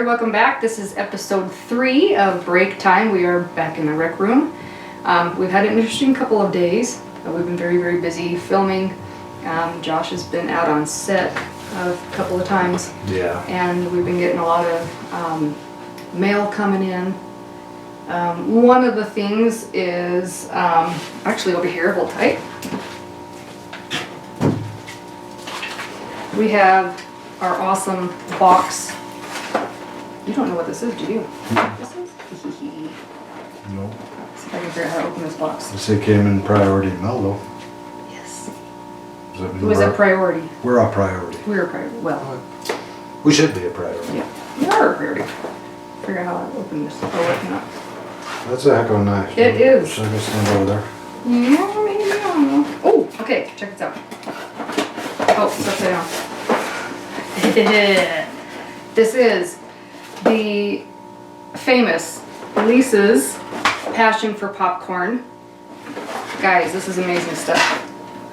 welcome back. This is episode 3 of Break Time. We are back in the rec room. We've had an interesting couple of days. We've been very, very busy filming. Josh has been out on set a couple of times. Yeah. And we've been getting a lot of mail coming in. One of the things is actually over here, hold tight. We have our awesome box. You don't know what this is, do you? This is? No. Let's see if I can figure out how to open this box. This it came in priority mail though. Yes. It Was a priority. We're a priority. We're a priority. Well, we should be a priority. yeah, we are a priority. Figure out how to open this. Oh, wait, cannot. That's a heck of a knife. It is. Should I go stand over there? Yeah, maybe, I don't know. Oh, okay, check this out. Oh, it's upside down. This is the famous Lisa's passion for popcorn. Guys, this is amazing stuff.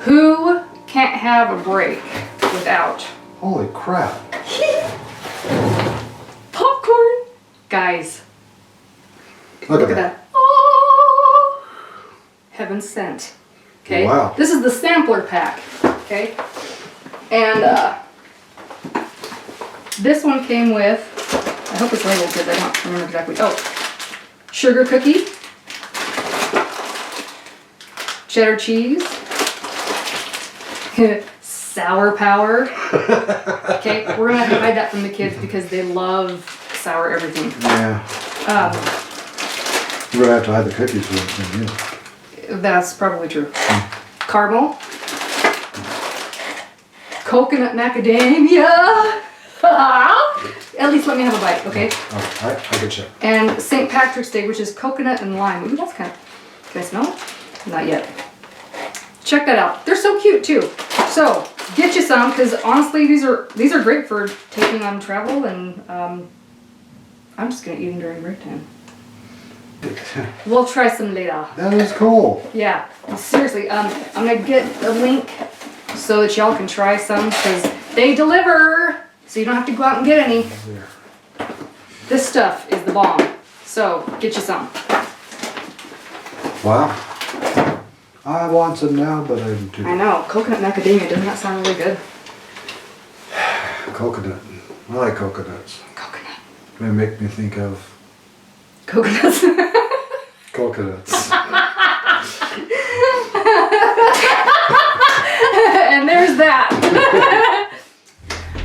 Who can't have a break without Holy crap. popcorn? Guys, Look at that. Oh, heaven sent. Okay. Wow. This is the sampler pack. Okay. And this one came with, I hope it's labeled because I don't remember exactly. Oh, sugar cookie, cheddar cheese, sour power. Okay, we're gonna have to hide that from the kids because they love sour everything. Yeah. We're gonna have to hide the cookies from you. That's probably true. Caramel, coconut macadamia. At least let me have a bite, okay? Oh, alright, I get you. And St. Patrick's Day, which is coconut and lime. Ooh, that's kind of, can I smell it? Not yet. Check that out. They're so cute too. So get you some, because honestly, these are great for taking on travel, and I'm just gonna eat them during break time. We'll try some later. That is cool. Yeah, seriously. I'm gonna get a link so that y'all can try some, because they deliver, so you don't have to go out and get any. This stuff is the bomb. So get you some. Wow. I want some now, but I'm too. I know, coconut macadamia, doesn't that sound really good? Coconut. I like coconuts. Coconut. They make me think of Coconuts. coconuts. And there's that.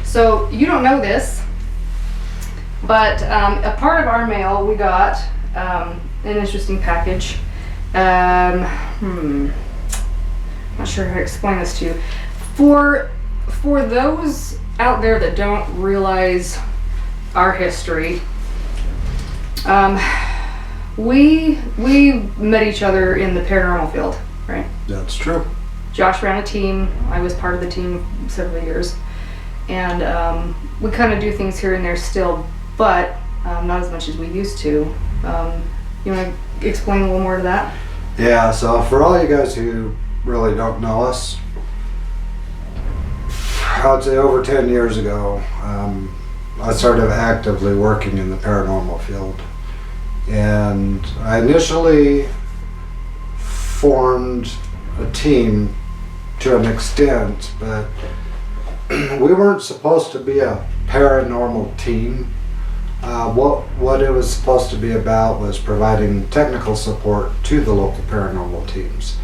So you don't know this, but a part of our mail we got an interesting package. Not sure how to explain this to you. For those out there that don't realize our history, we met each other in the paranormal field, right? That's true. Josh ran a team. I was part of the team several years, and we kind of do things here and there still, but not as much as we used to. You want to explain a little more to that? Yeah, so for all you guys who really don't know us, I would say over 10 years ago, I started actively working in the paranormal field. And I initially formed a team to an extent, but we weren't supposed to be a paranormal team. What it was supposed to be about was providing technical support to the local paranormal teams.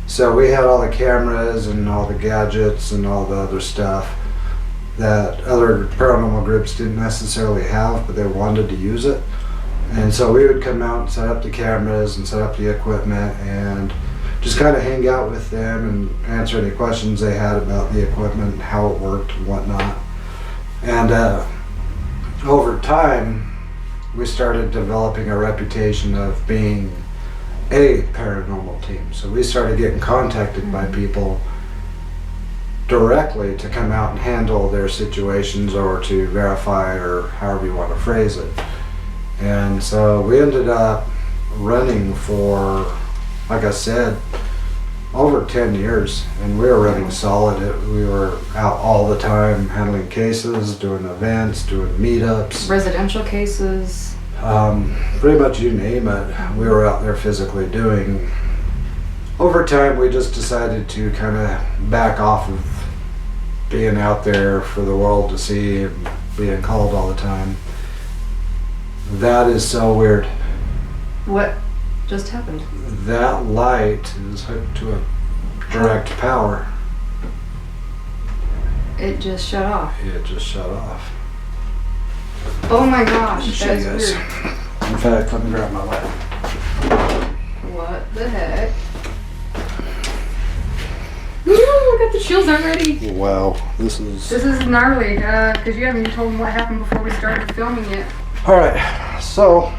So we had all the cameras and all the gadgets and all the other stuff that other paranormal groups didn't necessarily have, but they wanted to use it. And so we would come out and set up the cameras and set up the equipment and just kind of hang out with them and answer any questions they had about the equipment, how it worked and whatnot. And over time, we started developing a reputation of being a paranormal team. So we started getting contacted by people directly to come out and handle their situations or to verify, or however you want to phrase it. And so we ended up running for, like I said, over 10 years, and we were running solid. We were out all the time handling cases, doing events, doing meetups. Residential cases. Pretty much you name it, we were out there physically doing. Over time, we just decided to kind of back off of being out there for the world to see and being called all the time. That is so weird. What just happened? That light is hooked to a direct power. It just shut off. It just shut off. Oh my gosh, Show that's you guys. weird. In fact, let me grab my light. What the heck? Ooh, I got the chills already. Wow, this is... This is gnarly, because you haven't even told them what happened before we started filming it. Alright, so,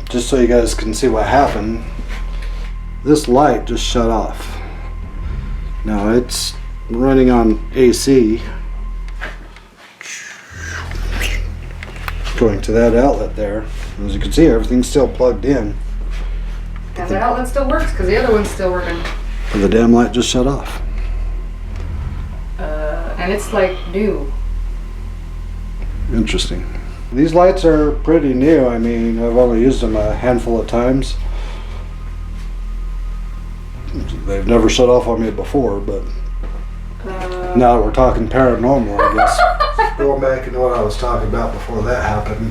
just so you guys can see what happened, this light just shut off. Now it's running on AC, going to that outlet there. As you can see, everything's still plugged in, And the outlet still works, because the other one's still working. but the damn light just shut off. And it's like new. Interesting. These lights are pretty new. I mean, I've only used them a handful of times. They've never shut off on me before, but now that we're talking paranormal, I guess. Going back into what I was talking about before that happened.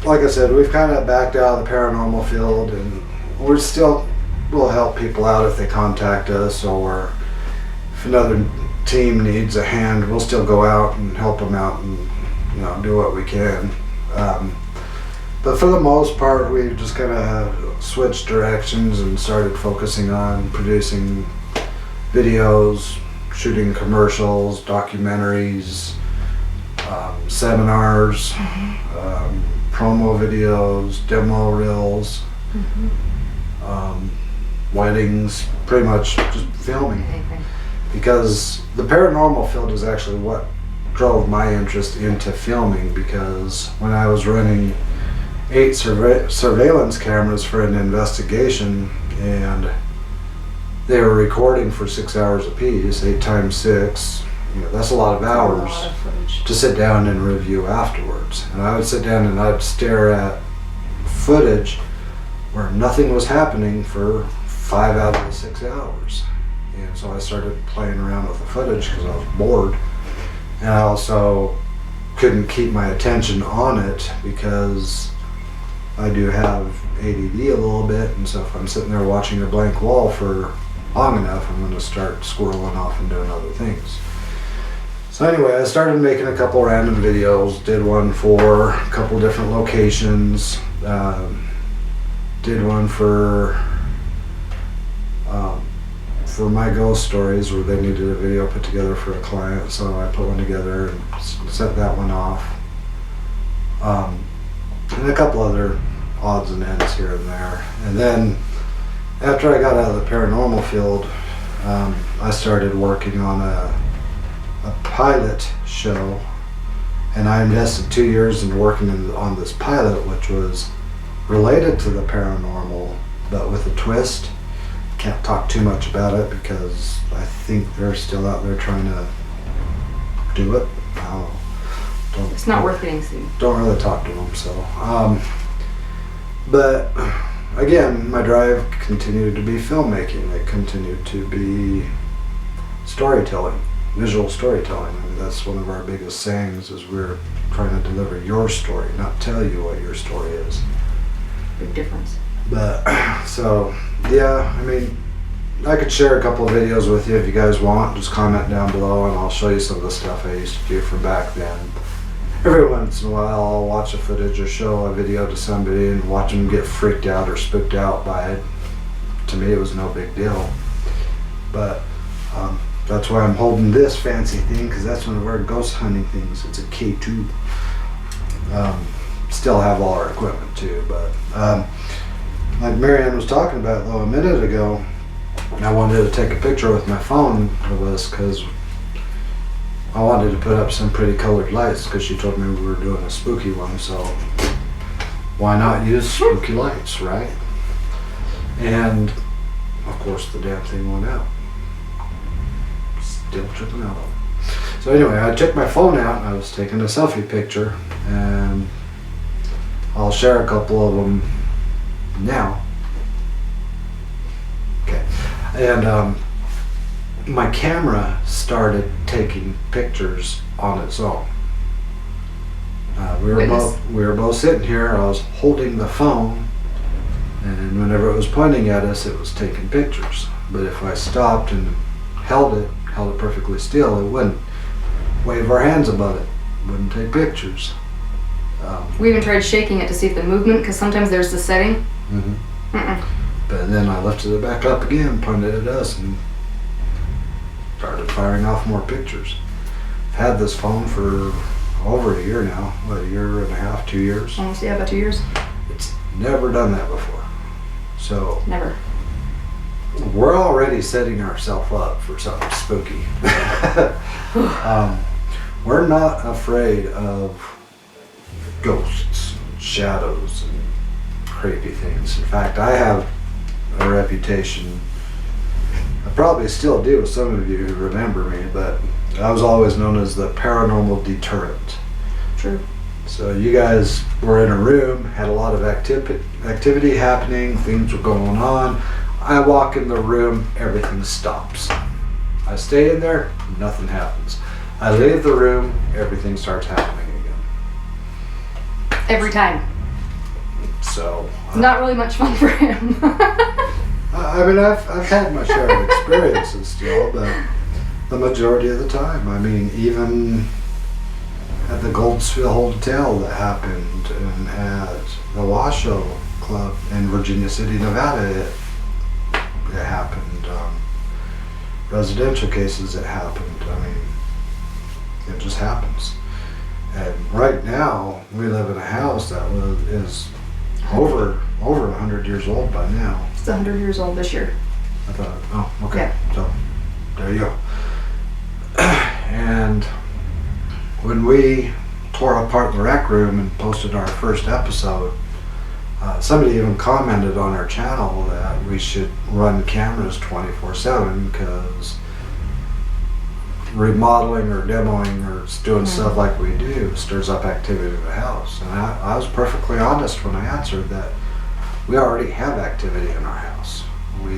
Like I said, we've kind of backed out of the paranormal field, and we're still, we'll help people out if they contact us, or if another team needs a hand, we'll still go out and help them out and, you know, do what we can. But for the most part, we've just kind of switched directions and started focusing on producing videos, shooting commercials, documentaries, seminars, promo videos, demo reels, weddings, pretty much just filming. Because the paranormal field is actually what drove my interest into filming, because when I was running 8 surveillance cameras for an investigation, and they were recording for 6 hours apiece, 8 times 6, you know, that's a lot of hours to sit down and review afterwards. And I would sit down and I'd stare at footage where nothing was happening for 5 out of the 6 hours. And so I started playing around with the footage because I was bored. And I also couldn't keep my attention on it because I do have ADD a little bit, and so if I'm sitting there watching a blank wall for long enough, I'm going to start squirreling off and doing other things. So anyway, I started making a couple random videos, did one for a couple different locations, did one for my ghost stories where they needed a video put together for a client, so I put one together and sent that one off. And a couple other odds and ends here and there. And then after I got out of the paranormal field, I started working on a pilot show, and I invested 2 years in working on this pilot, which was related to the paranormal, but with a twist. Can't talk too much about it because I think they're still out there trying to do it. It's not worth getting sued. Don't really talk to them, so. But again, my drive continued to be filmmaking. It continued to be storytelling, visual storytelling. I mean, that's one of our biggest sayings, is we're trying to deliver your story, not tell you what your story is. Big difference. But, so, yeah, I mean, I could share a couple of videos with you if you guys want. Just comment down below and I'll show you some of the stuff I used to do from back then. Every once in a while I'll watch a footage or show a video to somebody and watch them get freaked out or spooked out by it. To me, it was no big deal. But that's why I'm holding this fancy thing, because that's one of our ghost hunting things. It's a K2. Still have all our equipment too, but like Marianne was talking about though a minute ago, I wanted to take a picture with my phone of this because I wanted to put up some pretty colored lights, because she told me we were doing a spooky one, so why not use spooky lights, right? And of course the damn thing went out. Still tripping out on it. So anyway, I took my phone out and I was taking a selfie picture, and I'll share a couple of them now. Okay. And my camera started taking pictures on its own. We were both sitting here. I was holding the phone, and whenever it was pointing at us, it was taking pictures. But if I stopped and held it perfectly still, it wouldn't wave our hands above it. Wouldn't take pictures. We even tried shaking it to see if the movement, because sometimes there's the setting. But then I lifted it back up again, pointed at us, and started firing off more pictures. I've had this phone for over a year now. What, a year and a half, 2 years? Almost, yeah, about 2 years. It's never done that before. So Never. we're already setting ourselves up for something spooky. We're not afraid of ghosts, shadows, and creepy things. In fact, I have a reputation, I probably still do with some of you who remember me, but I was always known as the paranormal deterrent. True. So you guys were in a room, had a lot of activity happening, things were going on. I walk in the room, everything stops. I stay in there, nothing happens. I leave the room, everything starts happening again. Every time. So It's not really much fun for him. I mean, I've had my share of experiences still, but the majority of the time, I mean, even at the Goldsville Hotel that happened, and at the Washoe Club in Virginia City, Nevada, it happened. Residential cases, it happened. I mean, it just happens. And right now, we live in a house that is over 100 years old by now. It's 100 years old this year. I thought, oh, okay. Yeah. So, there you go. And when we tore apart the rec room and posted our first episode, somebody even commented on our channel that we should run cameras 24/7 because remodeling or demoing or doing stuff like we do stirs up activity in the house. And I was perfectly honest when I answered that we already have activity in our house. We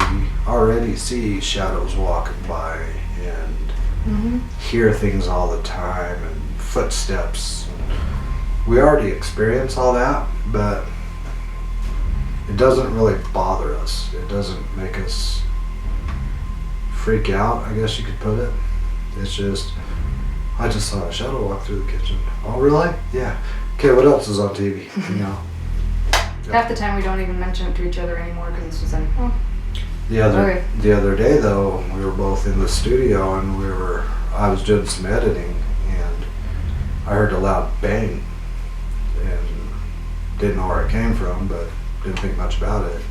already see shadows walking by and hear things all the time and footsteps. We already experience all that, but it doesn't really bother us. It doesn't make us freak out, I guess you could put it. It's just, I just saw a shadow walk through the kitchen. Oh, really? Yeah. Okay, what else is on TV? You know. Half the time we don't even mention it to each other anymore because it's just like, oh. The other day though, we were both in the studio and I was doing some editing and I heard a loud bang and didn't know where it came from, but didn't think much about it.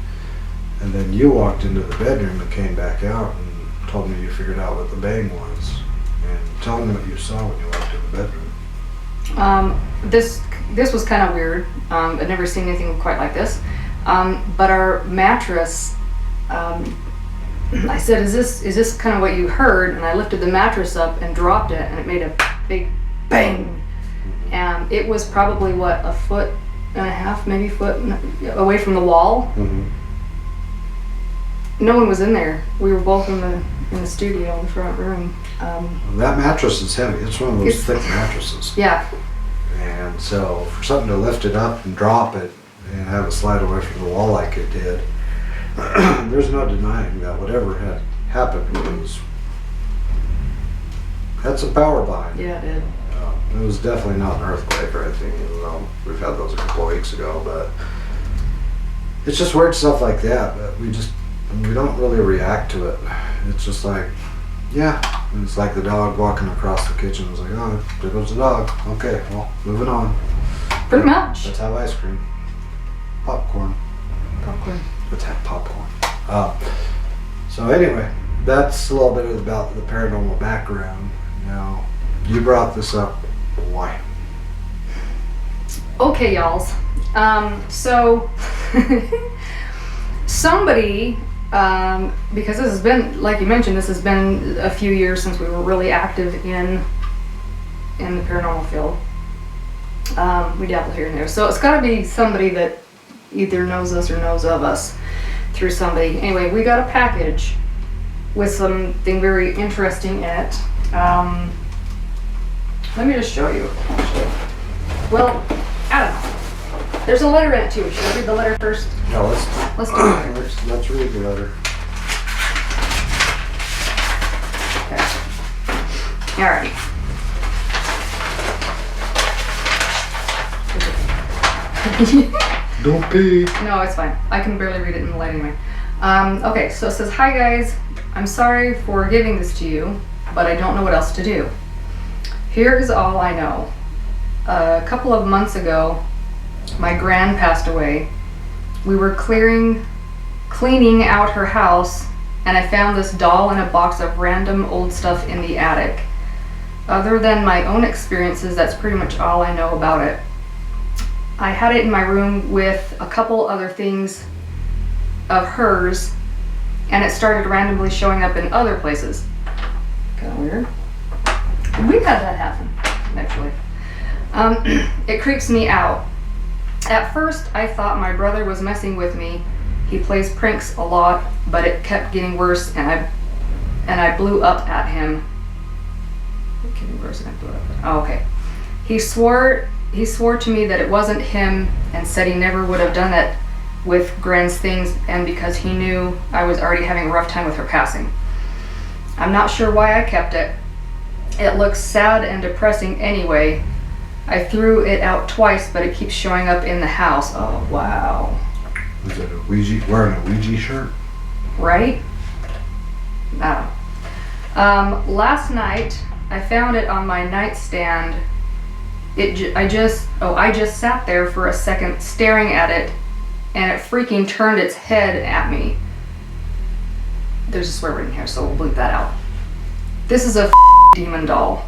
And then you walked into the bedroom and came back out and told me you figured out what the bang was. And tell me what you saw when you walked in the bedroom. This was kind of weird. I'd never seen anything quite like this. But our mattress, I said, is this kind of what you heard? And I lifted the mattress up and dropped it, and it made a big bang. And it was probably what, 1.5 feet, maybe foot away from the wall. No one was in there. We were both in the studio in the front room. That mattress is heavy. It's one of those thick mattresses. Yeah. And so for something to lift it up and drop it and have it slide away from the wall like it did, there's no denying that whatever had happened had some power behind it. Yeah, it did. It was definitely not an earthquake or anything, even though we've had those a couple of weeks ago, but it's just weird stuff like that, but we don't really react to it. It's just like, yeah, and it's like the dog walking across the kitchen. It's like, oh, there goes the dog. Okay, well, moving on. Pretty much. Let's have ice cream. Popcorn. Let's have popcorn. So anyway, that's a little bit about the paranormal background. Now, you brought this up. Why? Okay, y'alls. So somebody, because this has been, like you mentioned, this has been a few years since we were really active in the paranormal field. We dabble here and there, so it's got to be somebody that either knows us or knows of us through somebody. Anyway, we got a package with something very interesting in it. Let me just show you, actually. Well, I don't know. There's a letter in it too. Should I read the letter first? No, Let's do the letter first. let's read the letter. Okay. Alright. Don't pee. No, it's fine. I can barely read it in the light anyway. Okay, so it says, "Hi guys, I'm sorry for giving this to you, but I don't know what else to do. Here is all I know. A couple of months ago, my gran passed away. We were cleaning out her house, and I found this doll and a box of random old stuff in the attic. Other than my own experiences, that's pretty much all I know about it. I had it in my room with a couple other things of hers, and it started randomly showing up in other places." Kind of weird. We've had that happen, actually. "It creeps me out. At first, I thought my brother was messing with me. He plays pranks a lot, but it kept getting worse, and I blew up at him." Getting worse, and I blew up. Oh, okay. He swore to me that it wasn't him, and said he never would have done it with Gren's things, and because he knew I was already having a rough time with her passing. I'm not sure why I kept it. It looks sad and depressing anyway. I threw it out twice, but it keeps showing up in the house." Oh, wow. Is it wearing a Ouija shirt? Right? No. "Last night, I found it on my nightstand. I just sat there for a second staring at it, and it freaking turned its head at me." There's a swear word in here, so we'll bleep that out. "This is a demon doll.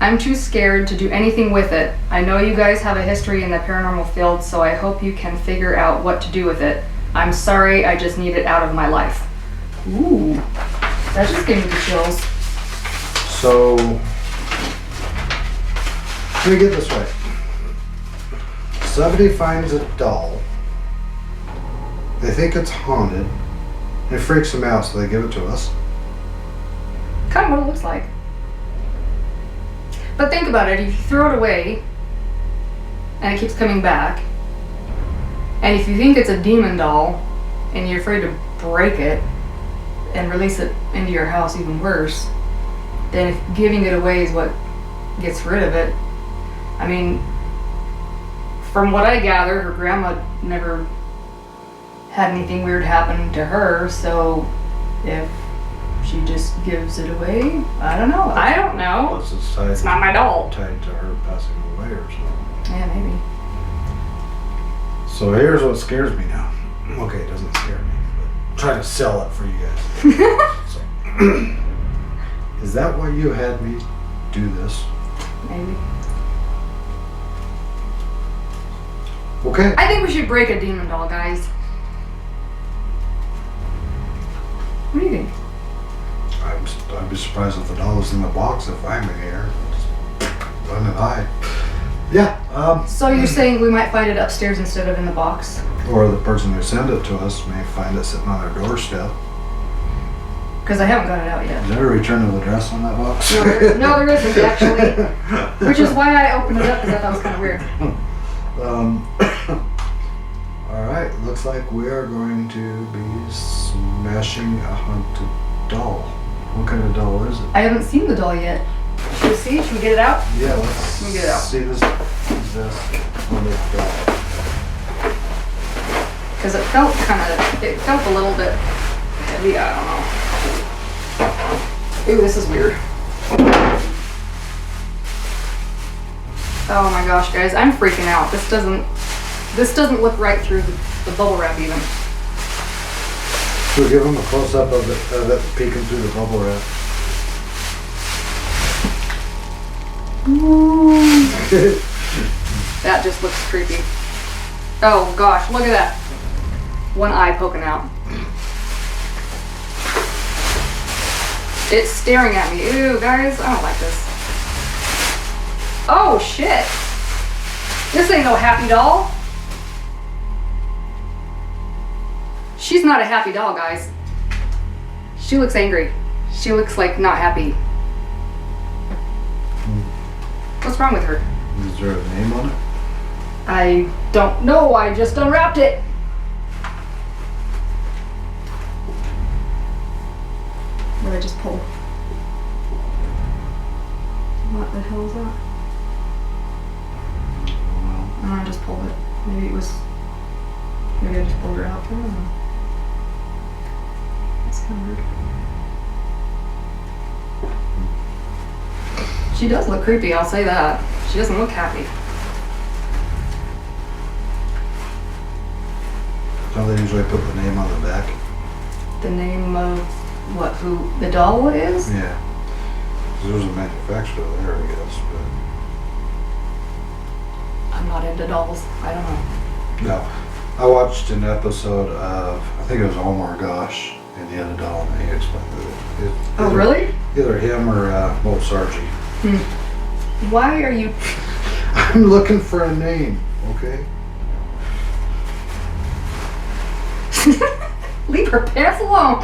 I'm too scared to do anything with it. I know you guys have a history in the paranormal field, so I hope you can figure out what to do with it. I'm sorry, I just need it out of my life." Ooh, that just gave me the chills. So, let me get this right. Somebody finds a doll. They think it's haunted. It freaks them out, so they give it to us. Kind of what it looks like. But think about it, if you throw it away and it keeps coming back, and if you think it's a demon doll and you're afraid to break it and release it into your house, even worse, then if giving it away is what gets rid of it. I mean, from what I gather, her grandma never had anything weird happen to her, so if she just gives it away, I don't know. Unless it's tied, It's not my doll. tied to her passing away or something. Yeah, maybe. So here's what scares me now. Okay, it doesn't scare me, but I'm trying to sell it for you guys. So, is that why you had me do this? Maybe. Okay. I think we should break a demon doll, guys. What do you think? I'd be surprised if the doll was in the box if I'm in here. Just run and hide. Yeah. So you're saying we might find it upstairs instead of in the box? Or the person who sent it to us may find it sitting on their doorstep. Because I haven't got it out yet. Is there a return of address on that box? No, there isn't actually. Which is why I opened it up, because I thought it was kind of weird. Alright, looks like we are going to be smashing a haunted doll. What kind of doll is it? I haven't seen the doll yet. Should we see? Should we get it out? Yeah, let's Let me get it out. see this haunted doll. Because it felt a little bit heavy, I don't know. Ooh, this is weird. Oh my gosh, guys, I'm freaking out. This doesn't look right through the bubble wrap even. We'll give them a close-up of it peeking through the bubble wrap. That just looks creepy. Oh gosh, look at that. one eye poking out. It's staring at me. Ew, guys, I don't like this. Oh, shit. This ain't no happy doll. She's not a happy doll, guys. She looks angry. She looks like not happy. What's wrong with her? Is there a name on it? I don't know. I just unwrapped it. What did I just pull? What the hell is that? Oh, I just pulled it. Maybe it was. Maybe I just pulled her out. I don't know. That's kind of weird. She does look creepy, I'll say that. She doesn't look happy. Don't they usually put the name on the back? The name of what? Who the doll is? Yeah. There's a manufacturer there, I guess, but I'm not into dolls. I don't know. no. I watched an episode of, I think it was Omar Gosh, and he had a doll and he explained it. Oh, really? Either him or Mo Sargi. Why are you? I'm looking for a name, okay? Leave her pants alone.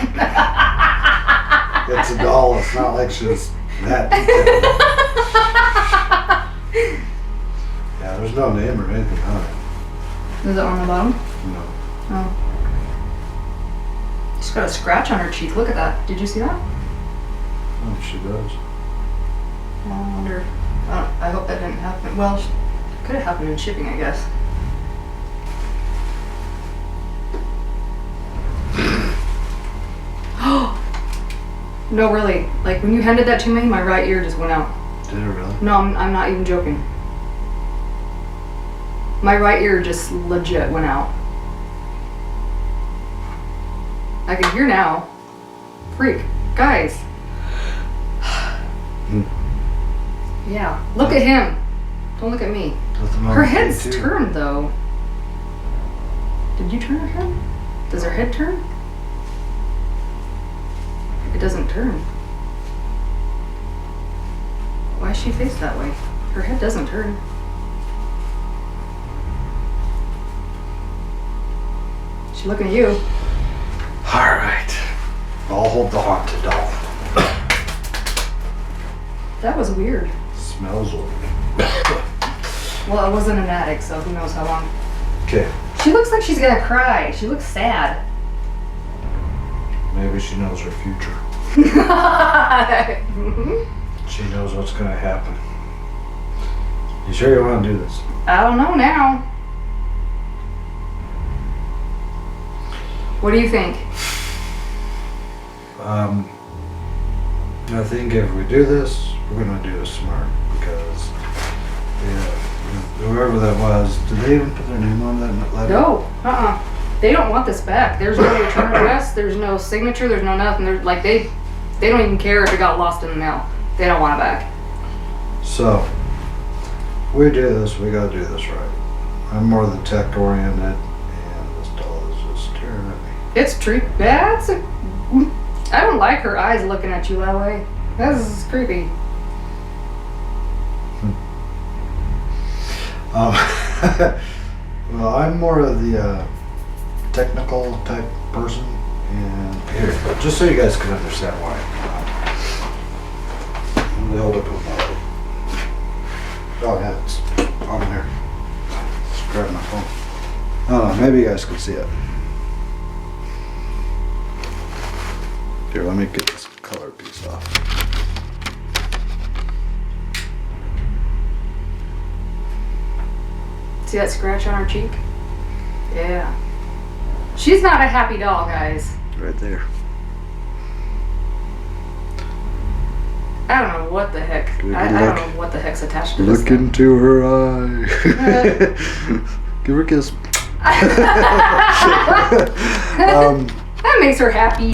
It's a doll, it's not like she's that detailed. Yeah, there's no name or anything on it. Is it on the bottom? No. Oh. She's got a scratch on her cheek. Look at that. Did you see that? Oh, she does. I wonder. I hope that didn't happen. Well, it could have happened in shipping, I guess. No, really. Like when you handed that to me, my right ear just went out. Did it really? No, I'm not even joking. My right ear just legit went out. I can hear now. Freak. Guys. Yeah. Look at him. Don't look at me. Her head's turned though. Did you turn her head? Does her head turn? It doesn't turn. Why is she faced that way? Her head doesn't turn. She's looking at you. Alright. I'll hold the haunted doll. That was weird. Smells weird. Well, it wasn't an attic, so who knows how long. Okay. She looks like she's gonna cry. She looks sad. Maybe she knows her future. She knows what's gonna happen. You sure you want to do this? I don't know now. What do you think? I think if we do this, we're gonna do it smart because whoever that was, did they even put their name on that letter? No. They don't want this back. There's no return address. There's no signature. There's no nothing. They're like they don't even care if it got lost in the mail. They don't want it back. So, we do this, we gotta do this right. I'm more the tech oriented, and this doll is just staring at me. It's true. I don't like her eyes looking at you that way. This is creepy. Well, I'm more of the technical type person, and here, just so you guys can understand why. Let me hold up with my oh yeah, it's on there. Just grab my phone. I don't know, maybe you guys can see it. Here, let me get this color piece off. See that scratch on her cheek? Yeah. She's not a happy doll, guys. Right there. I don't know what the heck. I don't know what the heck's attached to this Look thing. into her eye. Give her a kiss. That makes her happy.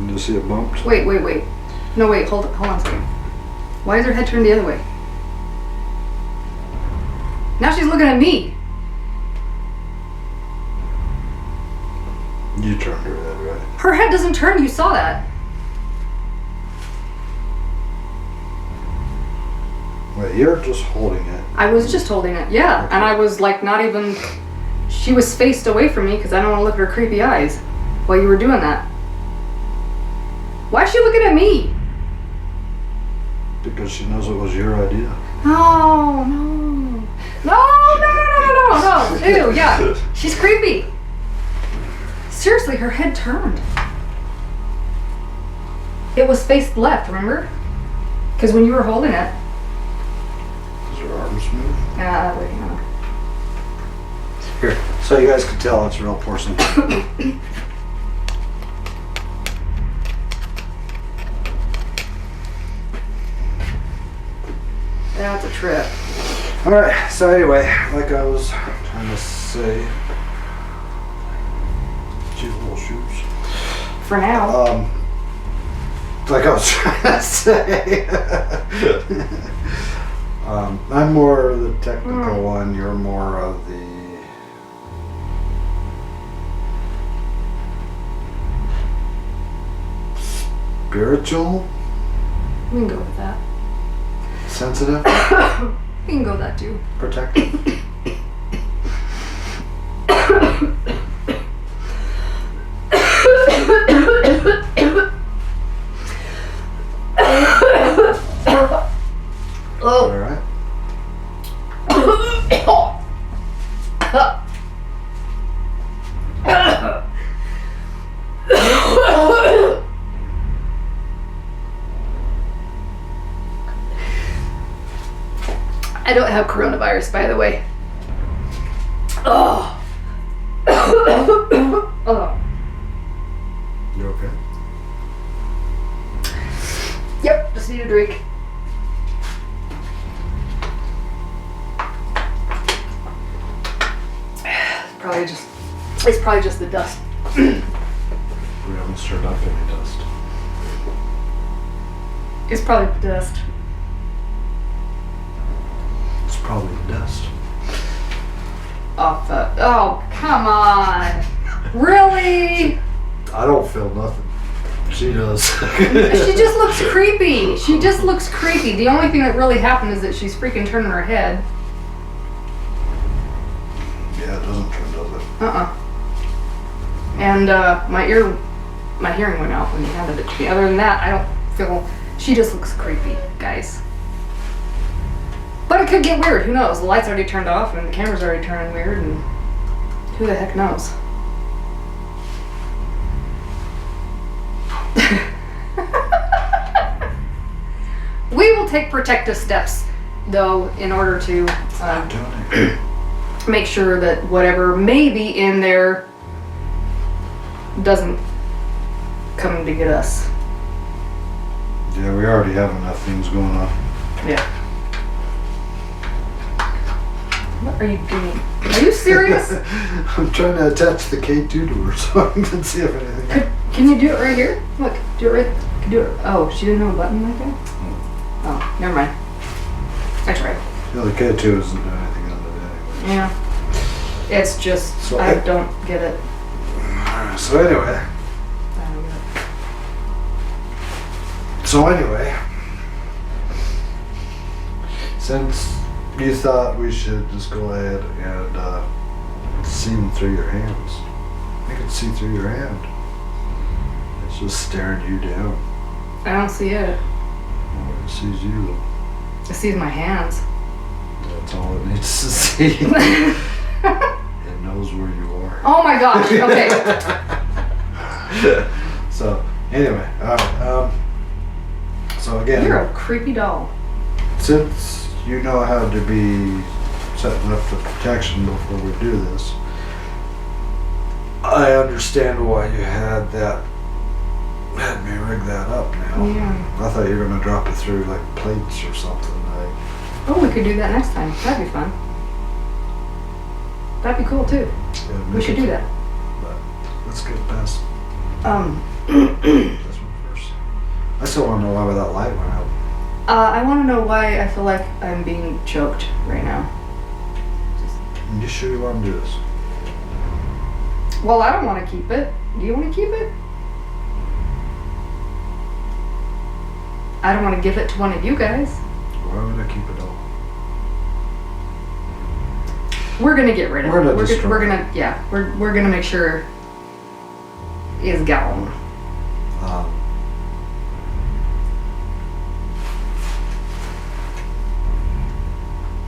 You see it bumped? Wait. No, wait. Hold on a second. Why is her head turned the other way? Now she's looking at me. You turned her head, right? Her head doesn't turn. You saw that. Wait, you're just holding it. I was just holding it. Yeah. Okay. And I was like not even... She was faced away from me because I don't want to look at her creepy eyes while you were doing that. Why is she looking at me? Because she knows it was your idea. No, no. No. Ew, yeah. She's creepy. Seriously, her head turned. It was faced left, remember? Because when you were holding it... Does her arms move? Wait, no. Here, so you guys can tell it's real porcelain. That's a trip. Alright, so anyway, like I was trying to say. Cute little shoes. For now. Like I was trying to say. I'm more of the technical one, you're more of the spiritual, We can go with that. sensitive, We can go with that too. protective. Oh. Alright. I don't have coronavirus, by the way. Oh. Oh. You okay? Yep, just need a drink. It's probably just the dust. We haven't stirred up any dust. It's probably the dust. It's probably dust. Off oh, come on. Really? I don't feel nothing. She does. She just looks creepy. She just looks creepy. The only thing that really happened is that she's freaking turning her head. Yeah, it doesn't turn, does it? And my hearing went out when you handed it to me. Other than that, I don't feel. She just looks creepy, guys. But it could get weird. Who knows? The light's already turned off and the camera's already turning weird, and who the heck knows? We will take protective steps, though, in order to make sure that whatever may be in there doesn't come to get us. Yeah, we already have enough things going on. Yeah. What are you doing? Are you serious? I'm trying to attach the K2 to her so I can see if anything. Can you do it right here? Look, do it right. Can do it. Oh, she didn't have a button right there? Oh, never mind. I tried. Yeah, the K2 isn't doing anything on it anyway. Yeah. It's just, So I don't get it. So anyway. I don't get it. So anyway. Since you thought we should just go ahead and see them through your hands. I can see through your hand. It's just staring you down. I don't see it. Oh, it sees you. It sees my hands. That's all it needs to see. It knows where you are. Oh my gosh, okay. So, anyway, so again, You're a creepy doll. since you know how to be setting up the protection before we do this, I understand why you had me rig that up now. Yeah. I thought you were gonna drop it through like plates or something. Oh, we could do that next time. That'd be fun. That'd be cool too. We should do that. But let's get past Um, this one first. I still want to know why that light went out. I want to know why I feel like I'm being choked right now. You sure you want to do this? Well, I don't want to keep it. Do you want to keep it? I don't want to give it to one of you guys. Why would I keep it all? We're gonna get rid of it. We're We're gonna make sure it's gone.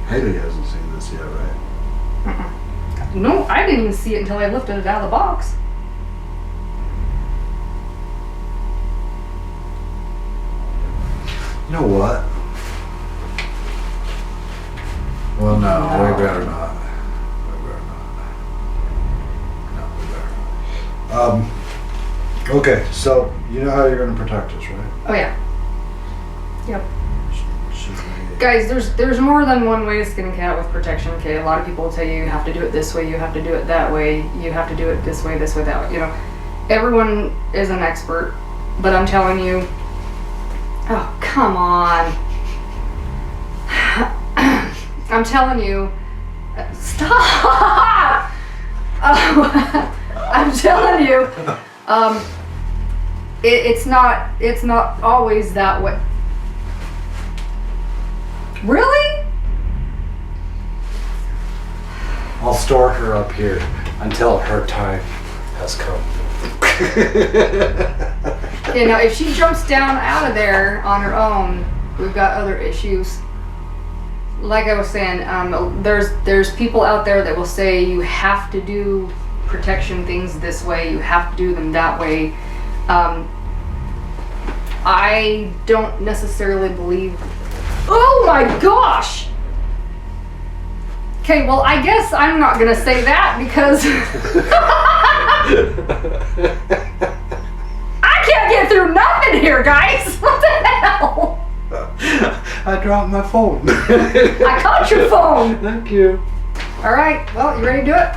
Haley hasn't seen this yet, right? No, I didn't even see it until I lifted it out of the box. You know what? Well, no, we better not. We better not. No, we better not. Okay, so you know how you're going to protect us, right? Oh yeah. Yep. Should we? Guys, there's more than one way to skin a cat with protection. Okay, a lot of people will tell you you have to do it this way, you have to do it that way, you have to do it this way, that way. You know, everyone is an expert, but I'm telling you. Oh, come on. I'm telling you. Stop! I'm telling you. It's not always that way. Really? I'll store her up here until her time has come. You know, if she jumps down out of there on her own, we've got other issues. Like I was saying, there's people out there that will say you have to do protection things this way, you have to do them that way. I don't necessarily believe. Oh my gosh! Okay, well, I guess I'm not gonna say that because I can't get through nothing here, guys! What the hell? I dropped my phone. I caught your phone! Thank you. Alright, well, you ready to do it?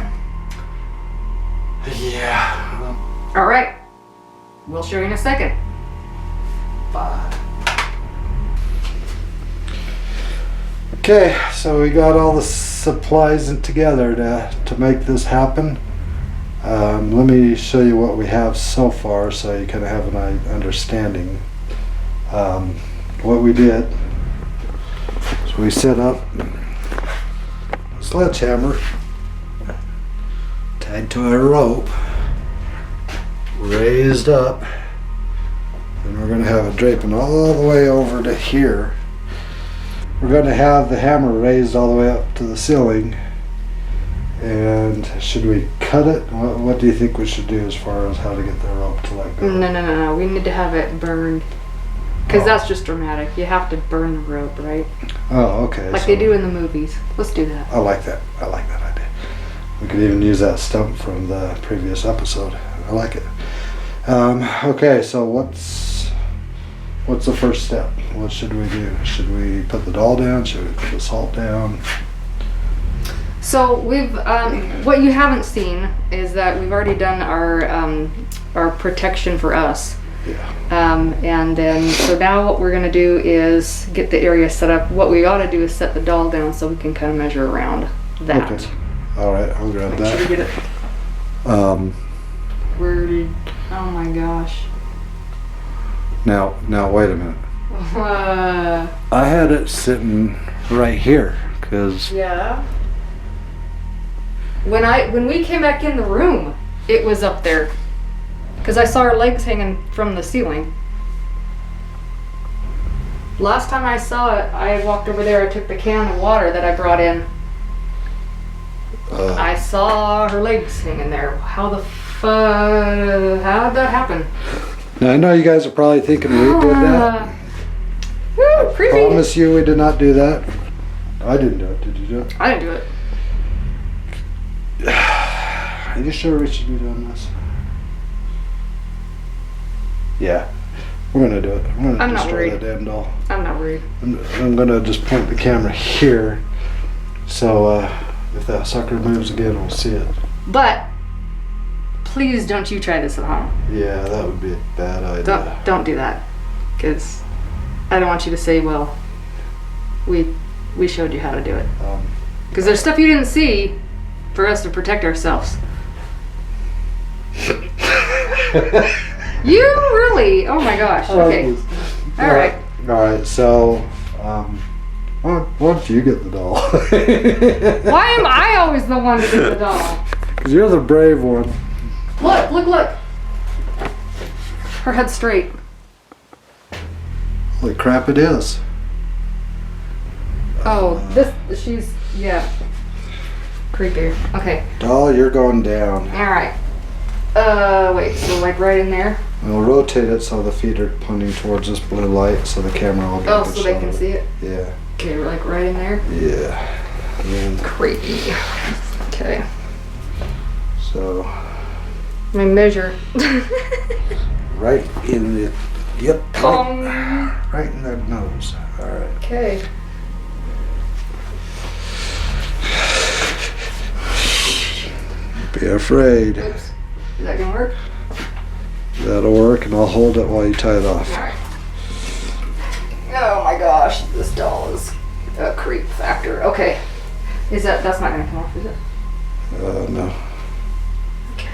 Yeah. Alright. We'll show you in a second. Bye. Okay, so we got all the supplies together to make this happen. Let me show you what we have so far so you kind of have an understanding. What we did is we set up a sledgehammer tied to a rope, raised up, and we're going to have it draping all the way over to here. We're going to have the hammer raised all the way up to the ceiling. And should we cut it? What do you think we should do as far as how to get the rope to let go? No. We need to have it burned. Because that's just dramatic. You have to burn the rope, right? Oh, okay. Like they do in the movies. Let's do that. I like that. I like that idea. We could even use that stump from the previous episode. I like it. Okay, so what's the first step? What should we do? Should we put the doll down? Should we put the salt down? So we've what you haven't seen is that we've already done our protection for us. Yeah. And then so now what we're gonna do is get the area set up. What we ought to do is set the doll down so we can kind of measure around that. Okay. All right, I'll grab that. Should we get it? Where did? Oh my gosh. Now wait a minute. I had it sitting right here because Yeah. When we came back in the room, it was up there. Because I saw her legs hanging from the ceiling. Last time I saw it, I walked over there, I took the can of water that I brought in. I saw her legs hanging there. How the fuck? How did that happen? Now I know you guys are probably thinking we did that. Woo, creepy. Promise you we did not do that. I didn't do it. Did you do it? I didn't do it. Are you sure we should be doing this? Yeah, we're gonna do it. I'm not destroy worried. that damn doll. I'm not worried. I'm gonna just point the camera here, so if that sucker moves again, we'll see it. But please don't you try this at home. Yeah, that would be a bad idea. Don't do that, because I don't want you to say, well, we showed you how to do it. Um, Because there's stuff you didn't see for us to protect ourselves. You really? Oh my gosh. Okay. All right. All right. So, why don't you get the doll? Why am I always the one to get the doll? Because you're the brave one. Look, look, look. Her head's straight. Holy crap! It is. Oh, she's, yeah. Creepy. Okay. Doll, you're going down. All right. Wait, so like right in there? We'll rotate it so the feet are pointing towards this blue light so the camera will get Oh, a good so they shot can of see it? Yeah. Okay, we're like right in there? Yeah. And Creepy. Okay. so, Let me measure. right in the, yep. Bong. Right in the nose. All right. Okay. Be afraid. Oops. Is that gonna work? That'll work, and I'll hold it while you tie it off. Alright. Oh my gosh, this doll is a creep factor. Okay. That's not gonna come off, is it? No. Okay.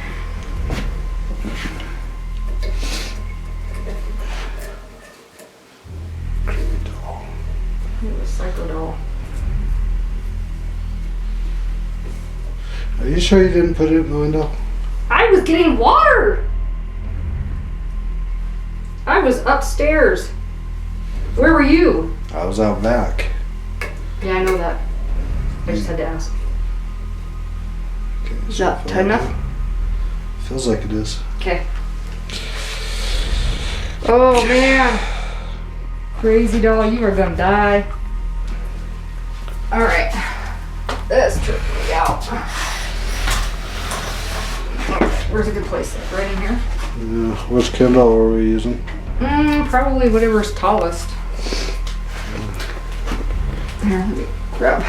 Creepy doll. A psycho doll. Are you sure you didn't put it in the window? I was getting water! I was upstairs. Where were you? I was out back. Yeah, I know that. I just had to ask. Okay, Is that tight enough? Feels like it is. Okay. Oh man. Crazy doll, you are gonna die. Alright. That's tripping me out. Okay, where's a good place? Right in here? Yeah. Which Kindle are we using? Probably whatever's tallest. Here, let me grab.